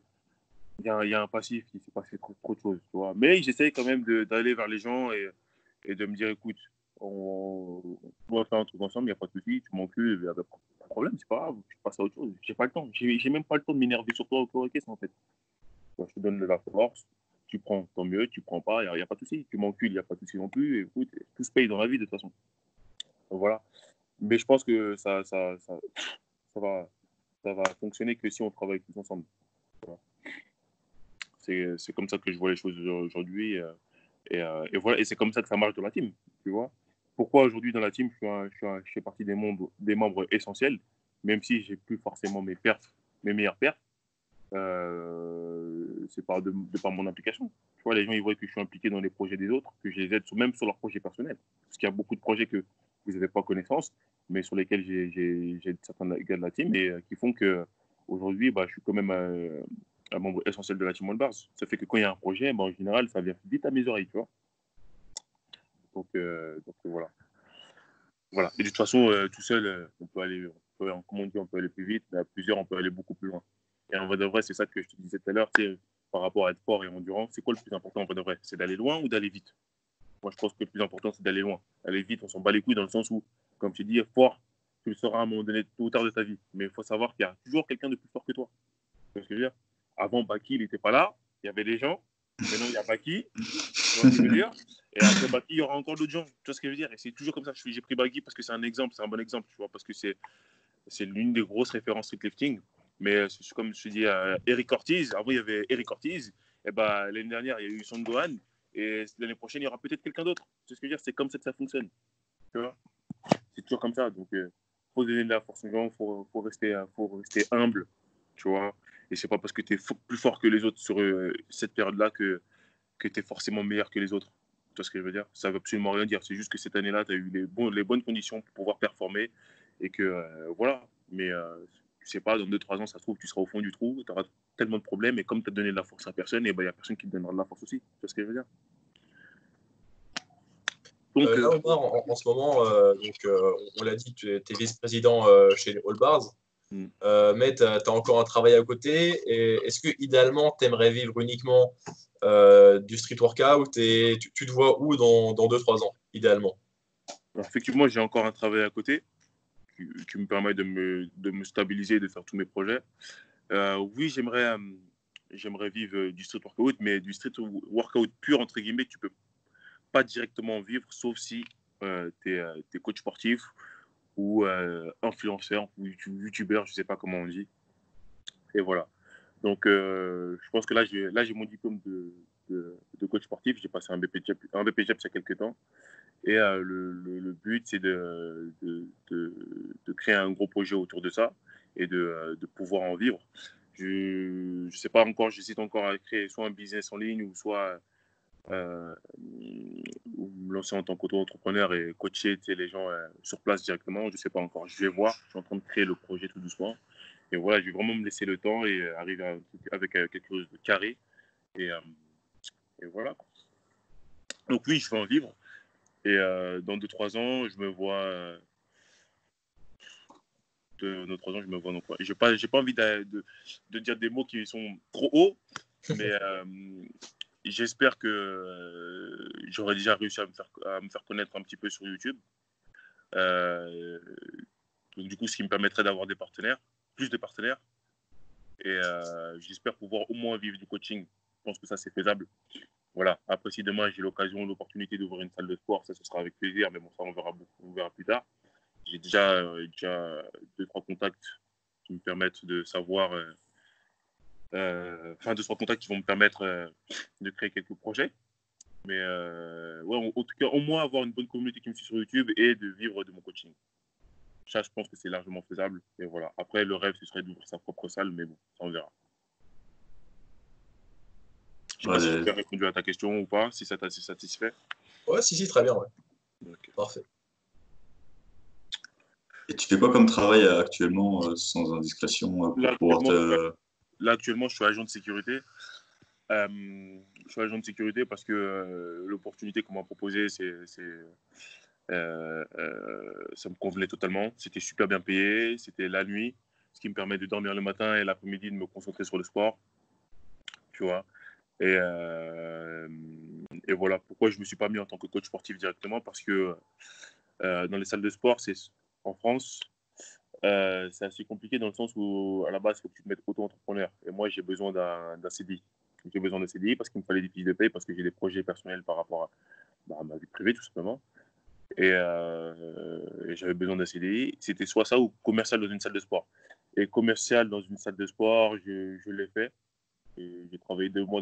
il y a un passif qui s'est passé trop de choses, tu vois. Mais j'essaie quand même d'aller vers les gens et de me dire, écoute, on va faire un truc ensemble, il n'y a pas de souci, tu m'encules, il n'y a pas de problème, c'est pas grave, je passe à autre chose. J'ai pas le temps, j'ai même pas le temps de m'énerver sur toi ou quoi, en fait. Moi, je te donne de la force, tu prends, tant mieux, tu prends pas, il n'y a pas de souci. Tu m'encules, il n'y a pas de souci non plus. Et écoute, tout se paye dans la vie de toute façon. Donc, voilà. Mais je pense que ça va, ça va fonctionner que si on travaille tous ensemble. Voilà. C'est comme ça que je vois les choses aujourd'hui. Et voilà, et c'est comme ça que ça marche dans la team. Tu vois. Pourquoi aujourd'hui dans la team, je fais partie des membres essentiels, même si j'ai plus forcément mes meilleurs perfs. C'est de par mon implication. Tu vois, les gens, ils voient que je suis impliqué dans les projets des autres, que je les aide même sur leurs projets personnels. Parce qu'il y a beaucoup de projets que vous n'avez pas connaissance, mais sur lesquels j'ai certains gars de la team et qui font que aujourd'hui, bah, je suis quand même un membre essentiel de la team All Bars. Ça fait que quand il y a un projet, bah, en général, ça vient vite à mes oreilles, tu vois. Donc voilà. Voilà. Et de toute façon, tout seul, comme on dit, on peut aller plus vite, mais à plusieurs, on peut aller beaucoup plus loin. Et en vrai de vrai, c'est ça que je te disais tout à l'heure, par rapport à être fort et endurant, c'est quoi le plus important en vrai de vrai? C'est d'aller loin ou d'aller vite? Moi, je pense que le plus important, c'est d'aller loin. Aller vite, on s'en bat les couilles dans le sens où, comme tu dis, fort, tu le sauras à un moment donné, tôt ou tard de ta vie. Mais il faut savoir qu'il y a toujours quelqu'un de plus fort que toi. Tu vois ce que je veux dire? Avant, Baki, il n'était pas là, il y avait des gens. Maintenant, il y a Baki, tu vois ce que je veux dire? Et après Baki, il y aura encore d'autres gens. Tu vois ce que je veux dire? Et c'est toujours comme ça. J'ai pris Baki parce que c'est un exemple, c'est un bon exemple, tu vois, parce que c'est l'une des grosses références streetlifting. Mais comme je te dis, Eric Ortiz, avant il y avait Eric Ortiz, et ben, l'année dernière il y a eu Sandohan, et l'année prochaine il y aura peut-être quelqu'un d'autre. Tu sais ce que je veux dire? C'est comme ça que ça fonctionne. Tu vois? C'est toujours comme ça. Donc, faut donner de la force aux gens, faut rester humble, tu vois. Et c'est pas parce que tu es plus fort que les autres sur cette période-là que tu es forcément meilleur que les autres. Tu vois ce que je veux dire? Ça veut absolument rien dire. C'est juste que cette année-là, tu as eu les bonnes conditions pour pouvoir performer et que voilà. Mais tu sais pas, dans 2-3 ans, ça se trouve, tu seras au fond du trou, tu auras tellement de problèmes et comme tu as donné de la force à personne, et ben il y a personne qui te donnera de la force aussi. Tu vois ce que je veux dire? Donc, Là, Omar, en ce moment, on l'a dit, tu es vice-président chez les All Bars, hmm. mais tu as encore un travail à côté. Est-ce que idéalement, tu aimerais vivre uniquement du street workout et tu te vois où dans 2-3 ans, idéalement? Alors, effectivement, j'ai encore un travail à côté qui me permet de me stabiliser et de faire tous mes projets. Oui, j'aimerais vivre du street workout, mais du street workout pur, entre guillemets, tu peux pas directement en vivre, sauf si tu es, coach sportif ou influenceur ou youtubeur, je sais pas comment on dit. Et voilà. Donc, je pense que là, j'ai mon diplôme de coach sportif. J'ai passé un BPJEPS il y a quelques temps. Et le but, c'est de créer un gros projet autour de ça et de pouvoir en vivre. Je sais pas encore, j'hésite encore à créer soit un business en ligne ou soit ou me lancer en tant qu'auto-entrepreneur et coacher les gens sur place directement. Je sais pas encore. Je vais voir. Je suis en train de créer le projet tout doucement. Et voilà, je vais vraiment me laisser le temps et arriver avec quelque chose de carré. Et, euh, et voilà. Donc oui, je vais en vivre. Et dans 2-3 ans, je me vois. Dans 3 ans, je me vois dans quoi. J'ai pas envie de dire des mots qui sont trop hauts, mais j'espère que j'aurai déjà réussi à me faire connaître un petit peu sur YouTube. Euh, donc, du coup, ce qui me permettrait d'avoir plus de partenaires. Et j'espère pouvoir au moins vivre du coaching. Je pense que ça, c'est faisable. Voilà. Après, si demain j'ai l'opportunité d'ouvrir une salle de sport, ça, ce sera avec plaisir. Mais bon, ça, on verra plus tard. J'ai déjà 2-3 contacts qui me permettent de savoir, enfin 2-3 contacts qui vont me permettre de créer quelques projets. Mais ouais, en tout cas, au moins avoir une bonne communauté qui me suit sur YouTube et de vivre de mon coaching. Ça, je pense que c'est largement faisable. Et voilà. Après, le rêve, ce serait d'ouvrir sa propre salle, mais bon, ça, on verra. Je sais pas si j'ai bien répondu à ta question ou pas, si ça t'a satisfait. Ouais, si, très bien, ouais. Okay. Parfait. Et tu fais quoi comme travail actuellement, sans indiscrétion, pour pouvoir te... Là, actuellement, je suis agent de sécurité. Je suis agent de sécurité parce que l'opportunité qu'on m'a proposée, ça me convenait totalement. C'était super bien payé, c'était la nuit, ce qui me permet de dormir le matin et l'après-midi de me concentrer sur le sport, tu vois. Et, euh, et voilà pourquoi je ne me suis pas mis en tant que coach sportif directement, parce que dans les salles de sport, en France, c'est assez compliqué dans le sens où, à la base, il faut que tu te mettes auto-entrepreneur. Et moi, j'ai besoin d'un CDI. J'ai besoin d'un CDI parce qu'il me fallait des fiches de paye, parce que j'ai des projets personnels par rapport à ma vie privée, tout simplement. Et j'avais besoin d'un CDI. C'était soit ça ou commercial dans une salle de sport. Et commercial dans une salle de sport, je l'ai fait. Et j'ai travaillé 2 mois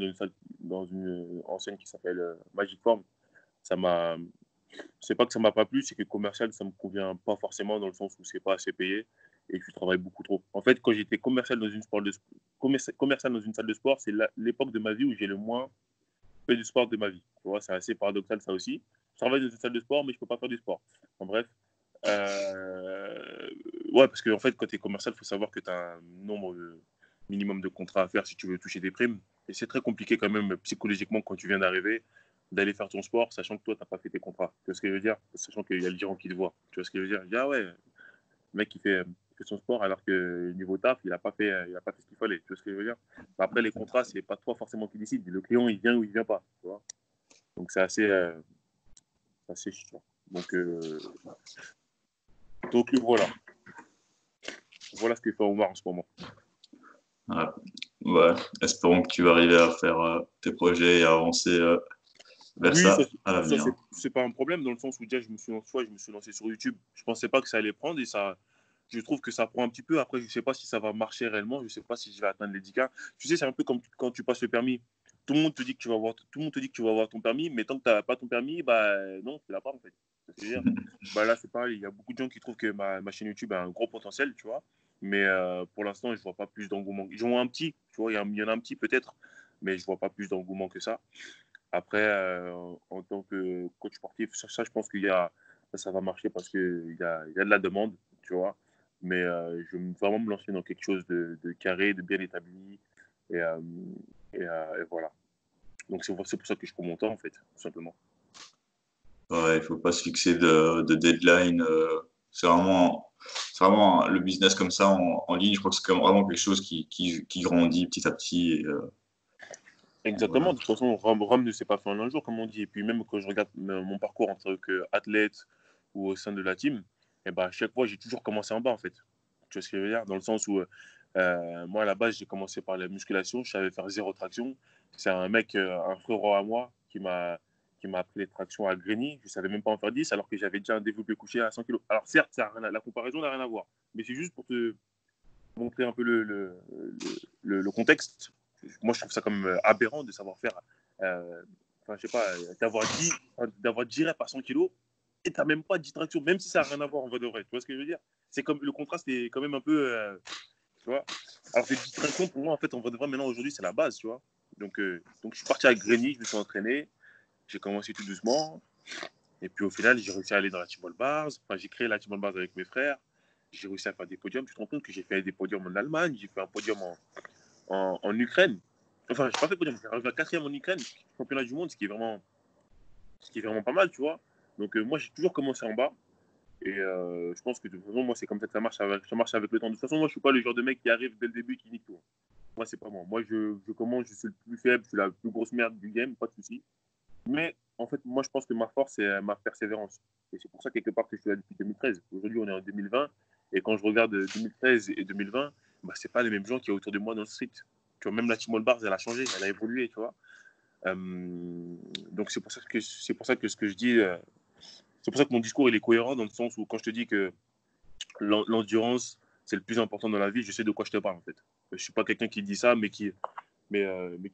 dans une enseigne qui s'appelle Magic Form. Ça m'a, c'est pas que ça m'a pas plu, c'est que commercial, ça me convient pas forcément dans le sens où c'est pas assez payé et que je travaille beaucoup trop. En fait, quand j'étais commercial dans une salle de sport, c'est l'époque de ma vie où j'ai le moins fait du sport de ma vie. Tu vois, c'est assez paradoxal ça aussi. Je travaille dans une salle de sport, mais je peux pas faire du sport. En bref, ouais, parce que en fait, quand tu es commercial, il faut savoir que tu as un nombre minimum de contrats à faire si tu veux toucher des primes. Et c'est très compliqué quand même psychologiquement quand tu viens d'arriver d'aller faire ton sport, sachant que toi, tu n'as pas fait tes contrats. Tu vois ce que je veux dire? Sachant qu'il y a le gérant qui te voit. Tu vois ce que je veux dire? Je dis, ah ouais, le mec il fait son sport alors que niveau taf, il a pas fait ce qu'il fallait. Tu vois ce que je veux dire? Après, les contrats, c'est pas toi forcément qui décide. Le client, il vient ou il vient pas. Tu vois, donc c'est assez chiant. Donc voilà. Voilà ce que fait Omar en ce moment. Ouais. Ouais. Espérons que tu vas arriver à faire tes projets et à avancer vers Oui, ça à ça l'avenir. c'est pas un problème dans le sens où déjà je me suis lancé sur YouTube. Je pensais pas que ça allait prendre et ça, je trouve que ça prend un petit peu. Après, je sais pas si ça va marcher réellement. Je sais pas si je vais atteindre les 10K. Tu sais, c'est un peu comme quand tu passes le permis. Tout le monde te dit que tu vas avoir, tout le monde te dit que tu vas avoir ton permis, mais tant que tu n'as pas ton permis, bah non, tu l'as pas en fait. C'est-à-dire, bah là, c'est pareil. Il y a beaucoup de gens qui trouvent que ma chaîne YouTube a un gros potentiel, tu vois. Mais pour l'instant, je vois pas plus d'engouement. J'en vois un petit, tu vois, il y en a un petit peut-être, mais je vois pas plus d'engouement que ça. Après, en tant que coach sportif, ça, je pense ça va marcher parce qu'il y a de la demande, tu vois. Mais je veux vraiment me lancer dans quelque chose de carré, de bien établi. Et, euh, et voilà. Donc, c'est pour ça que je prends mon temps, en fait, tout simplement. Ouais, il faut pas se fixer de deadline. C'est vraiment le business comme ça en ligne. Je crois que c'est comme vraiment quelque chose qui grandit petit à petit. Exactement. Voilà. De toute façon, Rome ne s'est pas fait en un jour, comme on dit. Et puis, même quand je regarde mon parcours en tant qu'athlète ou au sein de la team, et ben, à chaque fois, j'ai toujours commencé en bas, en fait. Tu vois ce que je veux dire? Dans le sens où, moi, à la base, j'ai commencé par la musculation. Je savais faire zéro traction. C'est un mec, un frérot à moi, qui m'a appris les tractions à Grigny. Je ne savais même pas en faire 10, alors que j'avais déjà un développé couché à 100 kilos. Alors, certes, la comparaison n'a rien à voir. Mais c'est juste pour te montrer un peu le contexte. Moi, je trouve ça quand même aberrant de savoir faire, enfin, je sais pas, d'avoir 10 reps à 100 kilos et tu n'as même pas 10 tractions, même si ça n'a rien à voir en vrai de vrai. Tu vois ce que je veux dire? C'est comme le contraste est quand même un peu, tu vois. Alors que 10 tractions, pour moi, en fait, en vrai de vrai, maintenant, aujourd'hui, c'est la base, tu vois. Donc, je suis parti à Grigny, je me suis entraîné, j'ai commencé tout doucement. Et puis au final, j'ai réussi à aller dans la Team All Bars. Enfin, j'ai créé la Team All Bars avec mes frères. J'ai réussi à faire des podiums. Tu te rends compte que j'ai fait des podiums en Allemagne, j'ai fait un podium en Ukraine. Enfin, je n'ai pas fait podium, j'ai arrivé à 4e en Ukraine, championnat du monde, ce qui est vraiment pas mal, tu vois. Donc moi, j'ai toujours commencé en bas. Et je pense que de toute façon, moi, c'est comme ça que ça marche avec le temps. De toute façon, moi, je ne suis pas le genre de mec qui arrive dès le début et qui nique tout. Moi, c'est pas moi. Moi, je commence, je suis le plus faible, je suis la plus grosse merde du game, pas de souci. Mais en fait, moi, je pense que ma force, c'est ma persévérance. Et c'est pour ça, quelque part, que je suis là depuis 2013. Aujourd'hui, on est en 2020. Et quand je regarde 2013 et 2020, bah, ce pas les mêmes gens qui sont autour de moi dans le street. Tu vois, même la Team All Bars, elle a changé, elle a évolué, tu vois. Donc, c'est pour ça que ce que je dis, c'est pour ça que mon discours, il est cohérent dans le sens où quand je te dis que l'endurance, c'est le plus important dans la vie, je sais de quoi je te parle, en fait. Je ne suis pas quelqu'un qui dit ça, mais qui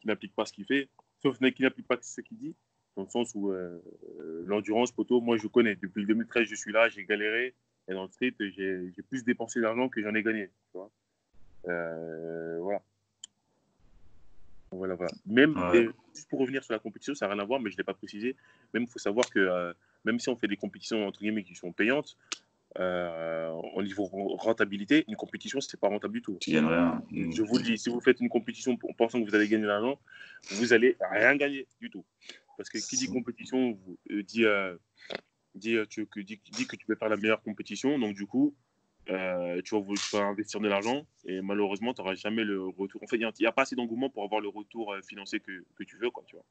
n'applique pas ce qu'il fait, sauf qui n'applique pas ce qu'il dit, dans le sens où l'endurance, poteau, moi je connais. Depuis 2013, je suis là, j'ai galéré, et dans le street, j'ai plus dépensé d'argent que j'en ai gagné. Tu vois, voilà. Voilà, voilà. Même, Ouais. juste pour revenir sur la compétition, ça n'a rien à voir, mais je ne l'ai pas précisé. Même, il faut savoir que même si on fait des compétitions entre guillemets qui sont payantes, au niveau rentabilité, une compétition, c'est pas rentable du tout. Tu gagnes rien. Je vous le dis, si vous faites une compétition en pensant que vous allez gagner de l'argent, vous allez rien gagner du tout. Parce que qui dit compétition dit que tu peux faire la meilleure compétition. Donc, du coup, tu vas investir de l'argent et malheureusement, tu n'auras jamais le retour. En fait, il n'y a pas assez d'engouement pour avoir le retour financier que tu veux, quoi, tu vois.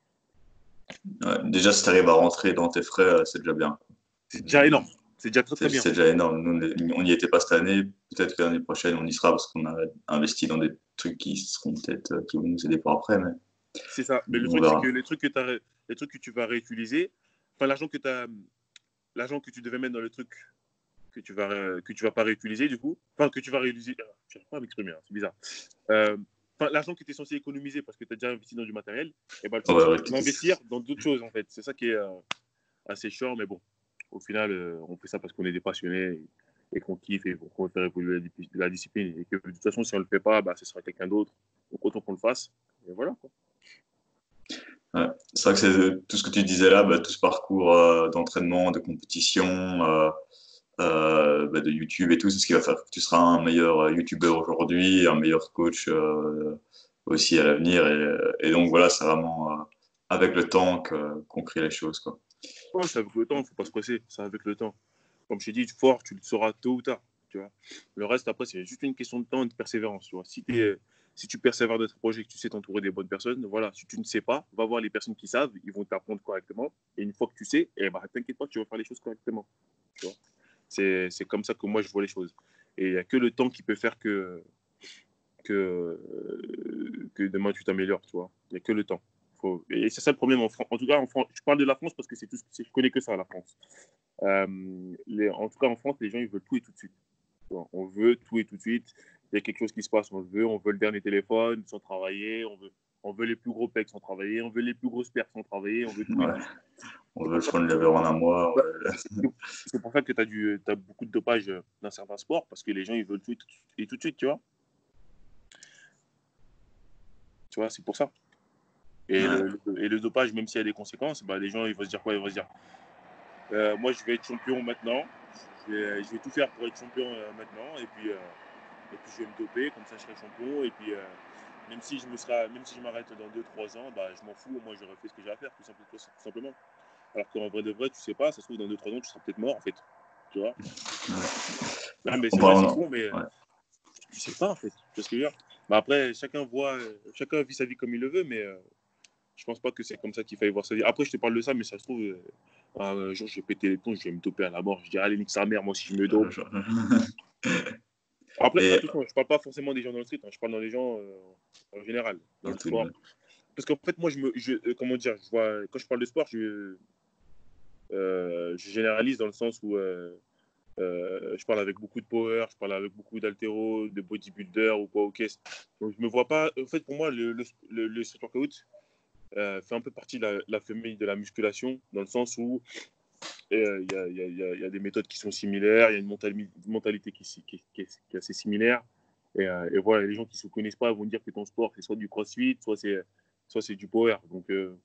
Ouais, déjà, si tu arrives à rentrer dans tes frais, c'est déjà bien. C'est déjà énorme. C'est déjà très, très bien. C'est déjà énorme. Nous, on n'y était pas cette année. Peut-être que l'année prochaine, on y sera parce qu'on a investi dans des trucs qui seront peut-être qui vont nous aider pour après. Mais C'est ça. Mais le on truc, c'est verra. que les trucs que tu vas réutiliser, enfin, l'argent que tu devais mettre dans le truc que tu vas pas réutiliser, du coup, enfin, que tu vas réutiliser, je n'arrive pas à m'exprimer, hein, c'est bizarre. Enfin, l'argent que tu es censé économiser parce que tu as déjà investi dans du matériel, et ben, le truc, Ouais, c'est ouais, que tu vas investir dans d'autres choses, en fait. C'est ça qui est assez chiant, mais bon, au final, on fait ça parce qu'on est des passionnés et qu'on kiffe et qu'on veut faire évoluer la discipline. Et que de toute façon, si on ne le fait pas, bah, ce sera quelqu'un d'autre. Donc, autant qu'on le fasse. Et voilà, quoi. ouais. C'est vrai que c'est tout ce que tu disais là, bah, tout ce parcours d'entraînement, de compétition, bah, de YouTube et tout, c'est ce qui va faire que tu seras un meilleur YouTuber aujourd'hui, un meilleur coach aussi à l'avenir. Et donc voilà, c'est vraiment avec le temps qu'on crée les choses, quoi. Ouais, c'est avec le temps, il ne faut pas se presser. C'est avec le temps. Comme je t'ai dit, fort, tu le sauras tôt ou tard. Tu vois. Le reste, après, c'est juste une question de temps et de persévérance. Tu vois. Si tu persévères dans tes projets, que tu sais t'entourer des bonnes personnes, voilà. Si tu ne sais pas, va voir les personnes qui savent, ils vont t'apprendre correctement. Et une fois que tu sais, eh ben, t'inquiète pas, tu vas faire les choses correctement. Tu vois. C'est comme ça que moi, je vois les choses. Et il n'y a que le temps qui peut faire que demain, tu t'améliores. Tu vois. Il n'y a que le temps. Et c'est ça le problème en France. En tout cas, en France, je parle de la France parce que je connais que ça, la France. En tout cas, en France, les gens, ils veulent tout et tout de suite. On veut tout et tout de suite. Il y a quelque chose qui se passe, on veut le dernier téléphone sans travailler, on veut les plus gros pecs sans travailler, on veut les plus grosses pertes sans travailler, on veut tout et Ouais. tout. On veut le front lever en un mois. Ouais. C'est pour ça que tu as beaucoup de dopage dans certains sports, parce que les gens, ils veulent tout et tout de suite, tu vois. Tu vois, c'est pour ça. Ouais. Et le dopage, même s'il y a des conséquences, bah, les gens, ils vont se dire quoi? Ils vont se dire, moi, je vais être champion maintenant, je vais tout faire pour être champion maintenant, et puis je vais me doper, comme ça je serai champion. Et puis même si je m'arrête dans 2 3 ans, bah, je m'en fous, moi j'aurais fait ce que j'ai à faire, tout simplement. Alors qu'en vrai de vrai, tu sais pas, ça se trouve dans 2 3 ans, tu seras peut-être mort en fait. Tu vois. Ouais. Ah, mais En c'est vrai, c'est parlant, con, mais ouais. tu sais pas en fait. Tu vois ce que je veux dire. Bah, après, chacun vit sa vie comme il le veut, mais je pense pas que c'est comme ça qu'il fallait voir sa vie. Après, je te parle de ça, mais ça se trouve, un jour je vais péter les plombs, je vais me doper à la mort. Je dirais, allez, nique sa mère, moi si je me dope. Après, Et attention, je parle pas forcément des gens dans le street, hein, je parle dans les gens en général, dans dans le tout le sport. monde. Parce qu'en fait, moi, comment dire, quand je parle de sport, je généralise dans le sens où je parle avec beaucoup de power, je parle avec beaucoup d'haltéro, de bodybuilder ou quoi au caisse. Donc, je me vois pas. En fait, pour moi, le street workout fait un peu partie de la famille de la musculation, dans le sens où il y a des méthodes qui sont similaires, il y a une mentalité qui est assez similaire. Et voilà, les gens qui ne se connaissent pas vont dire que ton sport, c'est soit du crossfit, soit c'est du power. Donc, euh,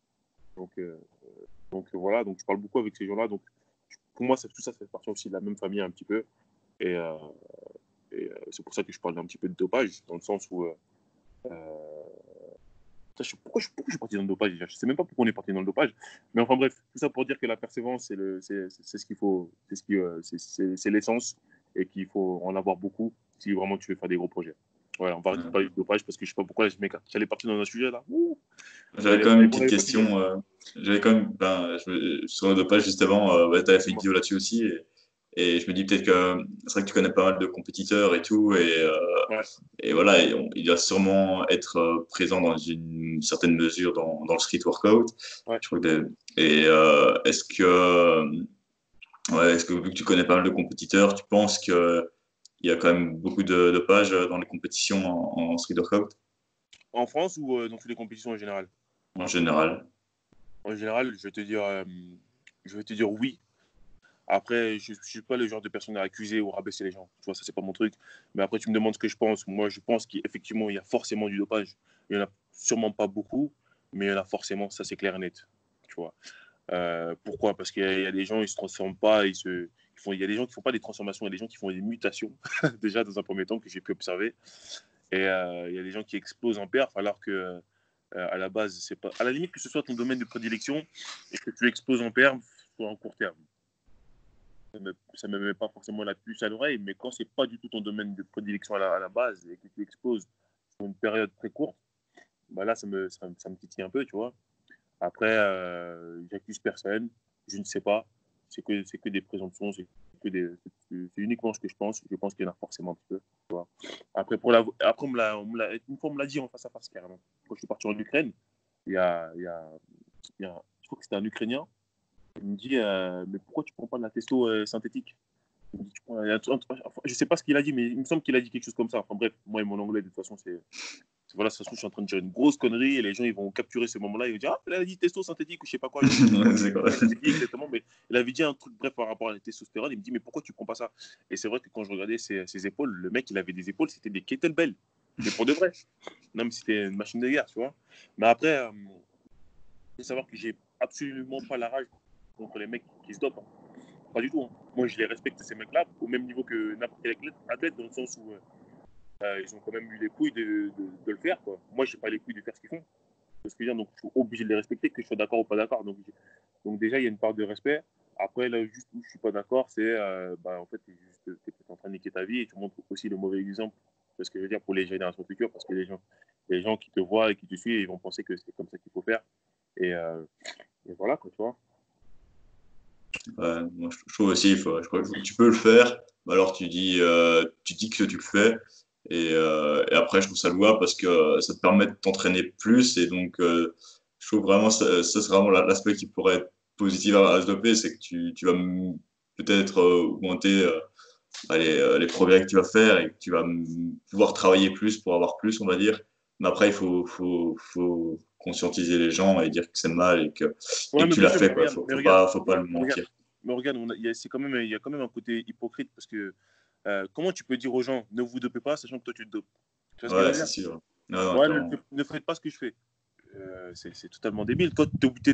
voilà, donc je parle beaucoup avec ces gens-là. Donc pour moi, tout ça fait partie aussi de la même famille un petit peu. Et, euh, c'est pour ça que je parle un petit peu de dopage, dans le sens où pourquoi je suis parti dans le dopage déjà. Je sais même pas pourquoi on est parti dans le dopage. Mais enfin bref, tout ça pour dire que la persévérance, c'est ce qu'il faut, c'est l'essence et qu'il faut en avoir beaucoup si vraiment tu veux faire des gros projets. Voilà, on va arrêter de parler de dopage parce que je sais pas pourquoi là, je m'écarte. J'allais partir dans un sujet là. j'avais quand même une On petite avait pas fini. question. J'avais quand même, ben, sur le dopage justement, tu avais fait une Dis-moi. vidéo là-dessus aussi. Et je me dis peut-être que c'est vrai que tu connais pas mal de compétiteurs et tout. Ouais. Et voilà, il doit sûrement être présent dans une certaine mesure dans le street workout. Ouais. Je crois et est-ce que vu que tu connais pas mal de compétiteurs, tu penses que il y a quand même beaucoup de pages dans les compétitions en street workout En France ou dans toutes les compétitions en général? en général? En général, je vais te dire oui. Après, je ne suis pas le genre de personne à accuser ou rabaisser les gens. Tu vois, ça, c'est pas mon truc. Mais après, tu me demandes ce que je pense. Moi, je pense qu'effectivement, il y a forcément du dopage. Il n'y en a sûrement pas beaucoup, mais il y en a forcément, ça, c'est clair et net. Tu vois. Pourquoi? Parce qu'il y a des gens, ils se transforment pas, ils il y a des gens qui font pas des transformations, il y a des gens qui font des mutations, déjà dans un premier temps, que j'ai pu observer. Et il y a des gens qui explosent en perf, alors que à la base, c'est pas. À la limite, que ce soit ton domaine de prédilection et que tu exploses en perf, soit en court terme. Ça me met pas forcément la puce à l'oreille, mais quand c'est pas du tout ton domaine de prédilection à la base et que tu exploses sur une période très courte, bah là, ça me titille un peu, tu vois. Après, j'accuse personne, je ne sais pas. C'est que des présomptions, c'est uniquement ce que je pense. Je pense qu'il y en a forcément un petit peu. Tu vois. Après, une fois, on me l'a dit en face à face, carrément. Quand je suis parti en Ukraine, je crois que c'était un Ukrainien. Il me dit mais pourquoi tu prends pas de la testo synthétique? Il me dit, enfin, je sais pas ce qu'il a dit, mais il me semble qu'il a dit quelque chose comme ça. Enfin bref, moi et mon anglais, de toute façon, voilà, ça se trouve, je suis en train de dire une grosse connerie et les gens ils vont capturer ce moment-là et ils vont dire ah, il a dit testo synthétique ou je sais pas quoi. C'est quoi? Exactement, mais il avait dit un truc bref par rapport à la testostérone. Il me dit mais pourquoi tu prends pas ça? Et c'est vrai que quand je regardais ses épaules, le mec il avait des épaules, c'était des kettlebells, mais pour de vrai. Non, mais c'était une machine de guerre, tu vois. Mais après, il faut savoir que j'ai absolument pas la rage contre les mecs qui se dopent. Hein. Pas du tout. Hein. Moi, je les respecte, ces mecs-là, au même niveau que n'importe quel athlète, dans le sens où ils ont quand même eu les couilles de le faire. Quoi. Moi, je n'ai pas les couilles de faire ce qu'ils font. Ce que je veux dire, donc, je suis obligé de les respecter, que je sois d'accord ou pas d'accord. Donc déjà, il y a une part de respect. Après, là, juste où je ne suis pas d'accord, c'est en fait, tu es en train de niquer ta vie et tu montres aussi le mauvais exemple. C'est ce que je veux dire pour les générations futures, parce que les gens qui te voient et qui te suivent, ils vont penser que c'est comme ça qu'il faut faire. Et voilà, quoi, tu vois. Ouais, moi, je trouve aussi, je crois que tu peux le faire, mais alors tu dis que tu le fais, et après, je trouve ça louable parce que ça te permet de t'entraîner plus, et donc, je trouve vraiment, ça c'est vraiment l'aspect qui pourrait être positif à se développer, c'est que tu vas peut-être augmenter les progrès que tu vas faire, et que tu vas pouvoir travailler plus pour avoir plus, on va dire. Mais après, faut conscientiser les gens et dire que c'est mal et Ouais, que mais tu bien l'as sûr, fait, quoi. Faut pas le regarde, mentir. mais regarde, il y a quand même un côté hypocrite parce que comment tu peux dire aux gens ne vous dopez pas sachant que toi tu te dopes? Tu vois ce que je Ouais, veux c'est dire? sûr. Non, non, Ouais, clairement. ne faites pas ce que je fais. C'est totalement débile. Toi,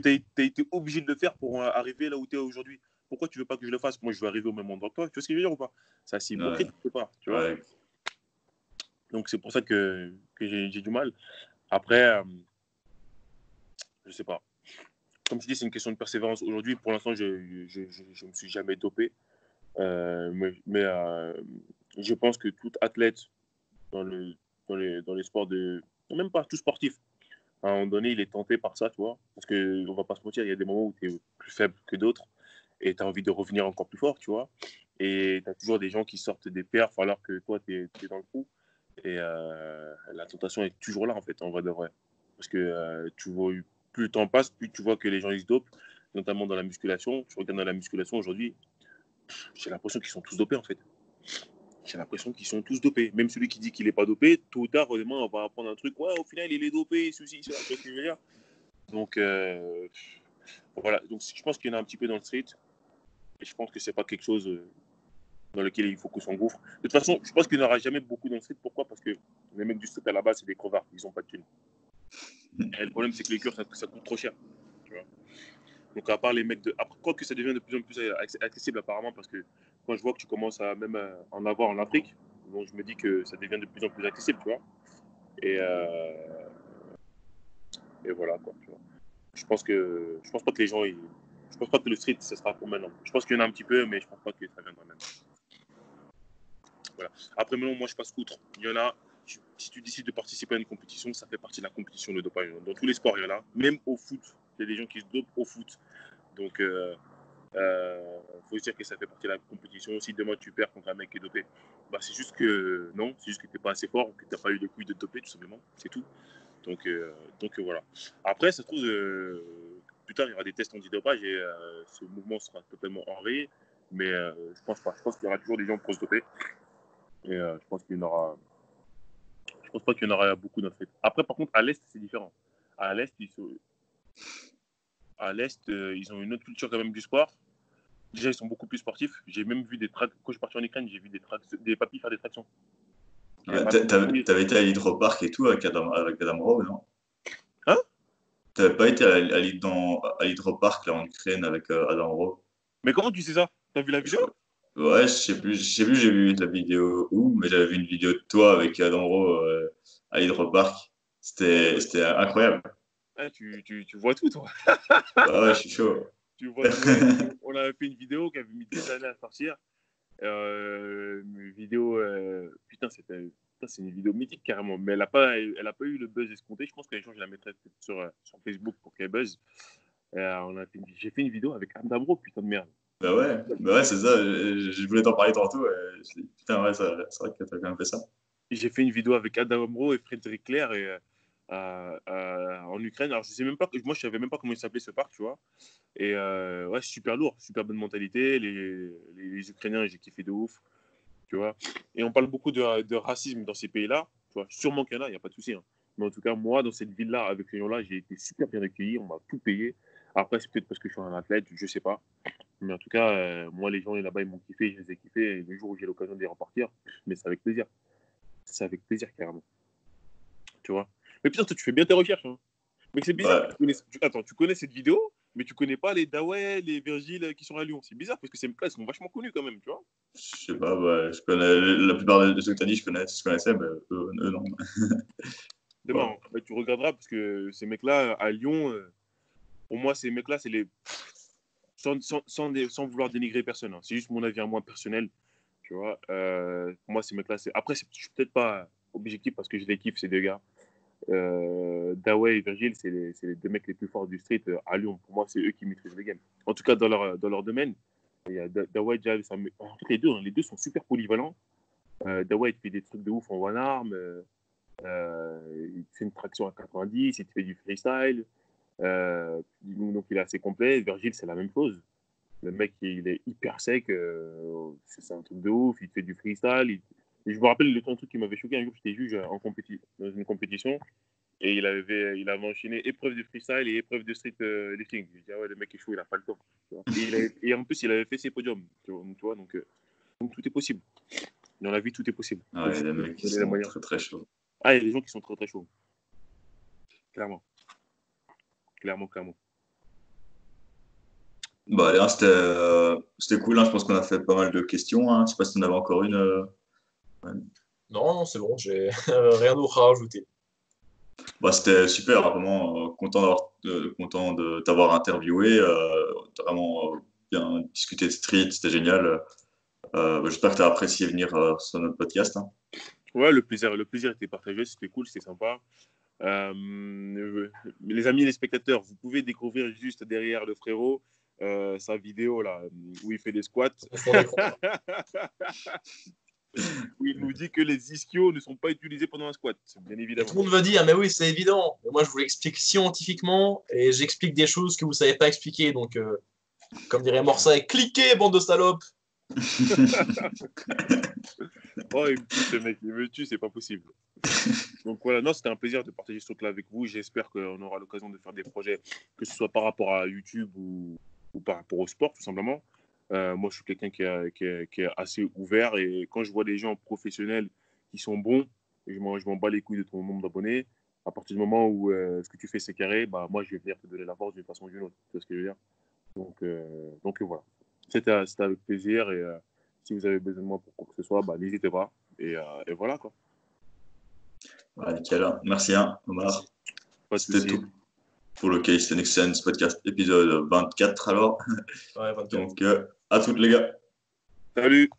t'as été obligé de le faire pour arriver là où tu es aujourd'hui. Pourquoi tu veux pas que je le fasse? Moi, je veux arriver au même endroit que toi. Tu vois ce que je veux dire ou pas? C'est assez Ouais, hypocrite, quelque part, tu vois. ouais. Donc, c'est pour ça que j'ai du mal. Après, je sais pas. Comme tu dis, c'est une question de persévérance. Aujourd'hui, pour l'instant, je me suis jamais dopé. Mais je pense que tout athlète dans, le, dans les sports même pas tout sportif, à un moment donné, il est tenté par ça, tu vois. Parce qu'on va pas se mentir, il y a des moments où tu es plus faible que d'autres et tu as envie de revenir encore plus fort, tu vois. Et tu as toujours des gens qui sortent des perfs alors que toi, tu es dans le coup. Et la tentation est toujours là, en fait, en vrai de vrai. Parce que tu vois, plus le temps passe, plus tu vois que les gens ils se dopent, notamment dans la musculation. Je regarde dans la musculation aujourd'hui, j'ai l'impression qu'ils sont tous dopés, en fait. J'ai l'impression qu'ils sont tous dopés. Même celui qui dit qu'il n'est pas dopé, tôt ou tard, honnêtement, on va apprendre un truc. Ouais, au final, il est dopé, ceci, cela. Tu vois ce que je veux dire? Donc, voilà. Donc, je pense qu'il y en a un petit peu dans le street. Et je pense que c'est pas quelque chose dans lequel il faut qu'on s'engouffre. De toute façon, je pense qu'il n'y en aura jamais beaucoup dans le street. Pourquoi? Parce que les mecs du street, à la base, c'est des crevards. Ils n'ont pas de thunes. Et le problème, c'est que les cures, ça coûte trop cher. Tu vois. Donc, à part les mecs de. Après, quoi que ça devient de plus en plus accessible, apparemment, parce que quand je vois que tu commences à même en avoir en Afrique, donc je me dis que ça devient de plus en plus accessible, tu vois. Et, et voilà, quoi. Tu vois. Je pense pas que les gens, je pense pas que le street, ça sera pour maintenant. Je pense qu'il y en a un petit peu, mais je pense pas que ça viendra même. Voilà. Après, maintenant, moi, je passe outre. Il y en a, si tu décides de participer à une compétition, ça fait partie de la compétition, le dopage. Dans tous les sports, il y en a. Même au foot, il y a des gens qui se dopent au foot. Donc, faut se dire que ça fait partie de la compétition. Si demain tu perds contre un mec qui est dopé, bah, c'est juste que non, c'est juste que tu n'es pas assez fort ou que tu n'as pas eu les couilles de te doper, tout simplement. C'est tout. Donc voilà. Après, ça se trouve, plus tard, il y aura des tests antidopage et ce mouvement sera totalement enrayé. Mais je pense pas. Je pense qu'il y aura toujours des gens pour se doper. Et je pense pas qu'il y en aura beaucoup dans le fait. Après, par contre, à l'Est, c'est différent. À l'Est, ils ont une autre culture quand même du sport. Déjà, ils sont beaucoup plus sportifs. J'ai même vu des tracts. Quand je suis parti en Ukraine, j'ai vu des papis faire des tractions. Des Ouais, papis. t'avais été à l'hydroparc et tout avec Adam Rowe, non? Hein? T'avais pas été à l'hydroparc là en Ukraine avec Adam Rowe? Mais comment tu sais ça? T'as vu la Je, vidéo? Ouais, je sais plus, j'ai vu la vidéo où, mais j'avais vu une vidéo de toi avec Adam Rowe à Hydro Park. C'était incroyable. Ah, tu vois tout, toi. Ouais, ouais, je suis chaud. Tu vois tout. Ouais. On avait fait une vidéo qui avait mis des années à sortir. Une vidéo, putain, c'est une vidéo mythique carrément, mais elle a pas eu le buzz escompté. Je pense que les gens, je la mettrais peut-être sur Facebook pour qu'elle buzz. J'ai fait une vidéo avec Anne Dabro, putain de merde. Bah ouais, c'est ça. Je voulais t'en parler tantôt. Je me suis dit, putain, ouais, c'est vrai que t'as quand même fait ça. J'ai fait une vidéo avec Adam Amro et Frédéric Clair en Ukraine. Alors, je sais même pas, moi, je savais même pas comment il s'appelait ce parc, tu vois. Et ouais, super lourd, super bonne mentalité. Les Ukrainiens, j'ai kiffé de ouf, tu vois. Et on parle beaucoup de racisme dans ces pays-là, tu vois. Sûrement qu'il y en a, il n'y a pas de souci. Hein. Mais en tout cas, moi, dans cette ville-là, avec ces gens-là, j'ai été super bien accueilli. On m'a tout payé. Après, c'est peut-être parce que je suis un athlète, je sais pas. Mais en tout cas, moi, les gens là-bas, ils m'ont kiffé, je les ai kiffés. Et le jour où j'ai l'occasion d'y repartir, mais c'est avec plaisir. C'est avec plaisir, carrément. Tu vois. Mais putain, toi, tu fais bien tes recherches. Hein. Mais c'est bizarre. Ouais, Attends, tu connais cette vidéo, mais tu connais pas les Dawei, les Virgile qui sont à Lyon. C'est bizarre parce que ces mecs-là, ils sont vachement connus quand même, tu vois. je sais pas, ouais, je connais la plupart de ceux que t'as dit, je connaissais, mais eux, non. C'est Ouais. marrant. Bah, tu regarderas parce que ces mecs-là, à Lyon, pour moi, ces mecs-là, c'est les. Sans vouloir dénigrer personne. Hein. C'est juste mon avis à moi personnel. Tu vois. Pour moi, ces mecs-là, c'est. Après, je suis peut-être pas objectif parce que je les kiffe, ces deux gars. Dawei et Virgile, c'est les deux mecs les plus forts du street à Lyon. Pour moi, c'est eux qui maîtrisent le game. En tout cas, dans leur domaine. Il y a Dawei, Jal, en fait, les deux sont super polyvalents. Dawei, il fait des trucs de ouf en one arm. Il fait une traction à 90, il te fait du freestyle. Donc, il est assez complet. Virgile, c'est la même chose. Le mec, il est hyper sec. C'est un truc de ouf. Il te fait du freestyle. Et je me rappelle le truc qui m'avait choqué. Un jour, j'étais juge dans une compétition. Et il avait enchaîné épreuve de freestyle et épreuve de street lifting. Je dis, ah ouais, le mec est chaud, il a pas le temps. Tu vois. Et en plus, il avait fait ses podiums. Tu vois, donc tout est possible. Dans la vie, tout est possible. Ouais, il y a des mecs qui Donner les sont moyens. très très chauds. Ah, il y a des gens qui sont très très chauds. Clairement. Clairement, clairement. Bah, allez, hein, c'était cool, hein. Je pense qu'on a fait pas mal de questions. Hein. Je sais pas si tu en avais encore une. Ouais. Non, non, c'est bon, j'ai rien d'autre à rajouter. Bah, c'était super, hein, vraiment content de t'avoir interviewé. T'as vraiment bien discuté de street, c'était génial. Bah, j'espère que tu as apprécié venir sur notre podcast. Hein. Ouais, le plaisir était partagé, c'était cool, c'était sympa. Les amis et les spectateurs, vous pouvez découvrir juste derrière le frérot sa vidéo là où il fait des squats. Où il nous dit que les ischios ne sont pas utilisés pendant un squat, bien Et tout évidemment. le monde va dire, mais oui, c'est évident. Mais moi, je vous l'explique scientifiquement et j'explique des choses que vous savez pas expliquer. Donc, comme dirait Morsay, cliquez, bande de salopes. Oh, il me tue ce mec, il me tue, c'est pas possible. Donc voilà, non, c'était un plaisir de partager ce truc-là avec vous. J'espère qu'on aura l'occasion de faire des projets, que ce soit par rapport à YouTube ou par rapport au sport, tout simplement. Moi, je suis quelqu'un qui est assez ouvert et quand je vois des gens professionnels qui sont bons, je m'en bats les couilles de ton nombre d'abonnés. À partir du moment où ce que tu fais c'est carré, bah, moi, je vais venir te donner la force d'une façon ou d'une autre. Tu vois ce que je veux dire? Donc voilà. C'était avec plaisir et si vous avez besoin de moi pour quoi que ce soit, bah, n'hésitez pas. Et voilà quoi. Voilà, nickel. Hein. Merci, hein, Merci. Omar. Pas de C'était souci. tout pour le Case Sense podcast épisode 24 alors. Ouais, 24. Donc, à toutes les gars. Salut!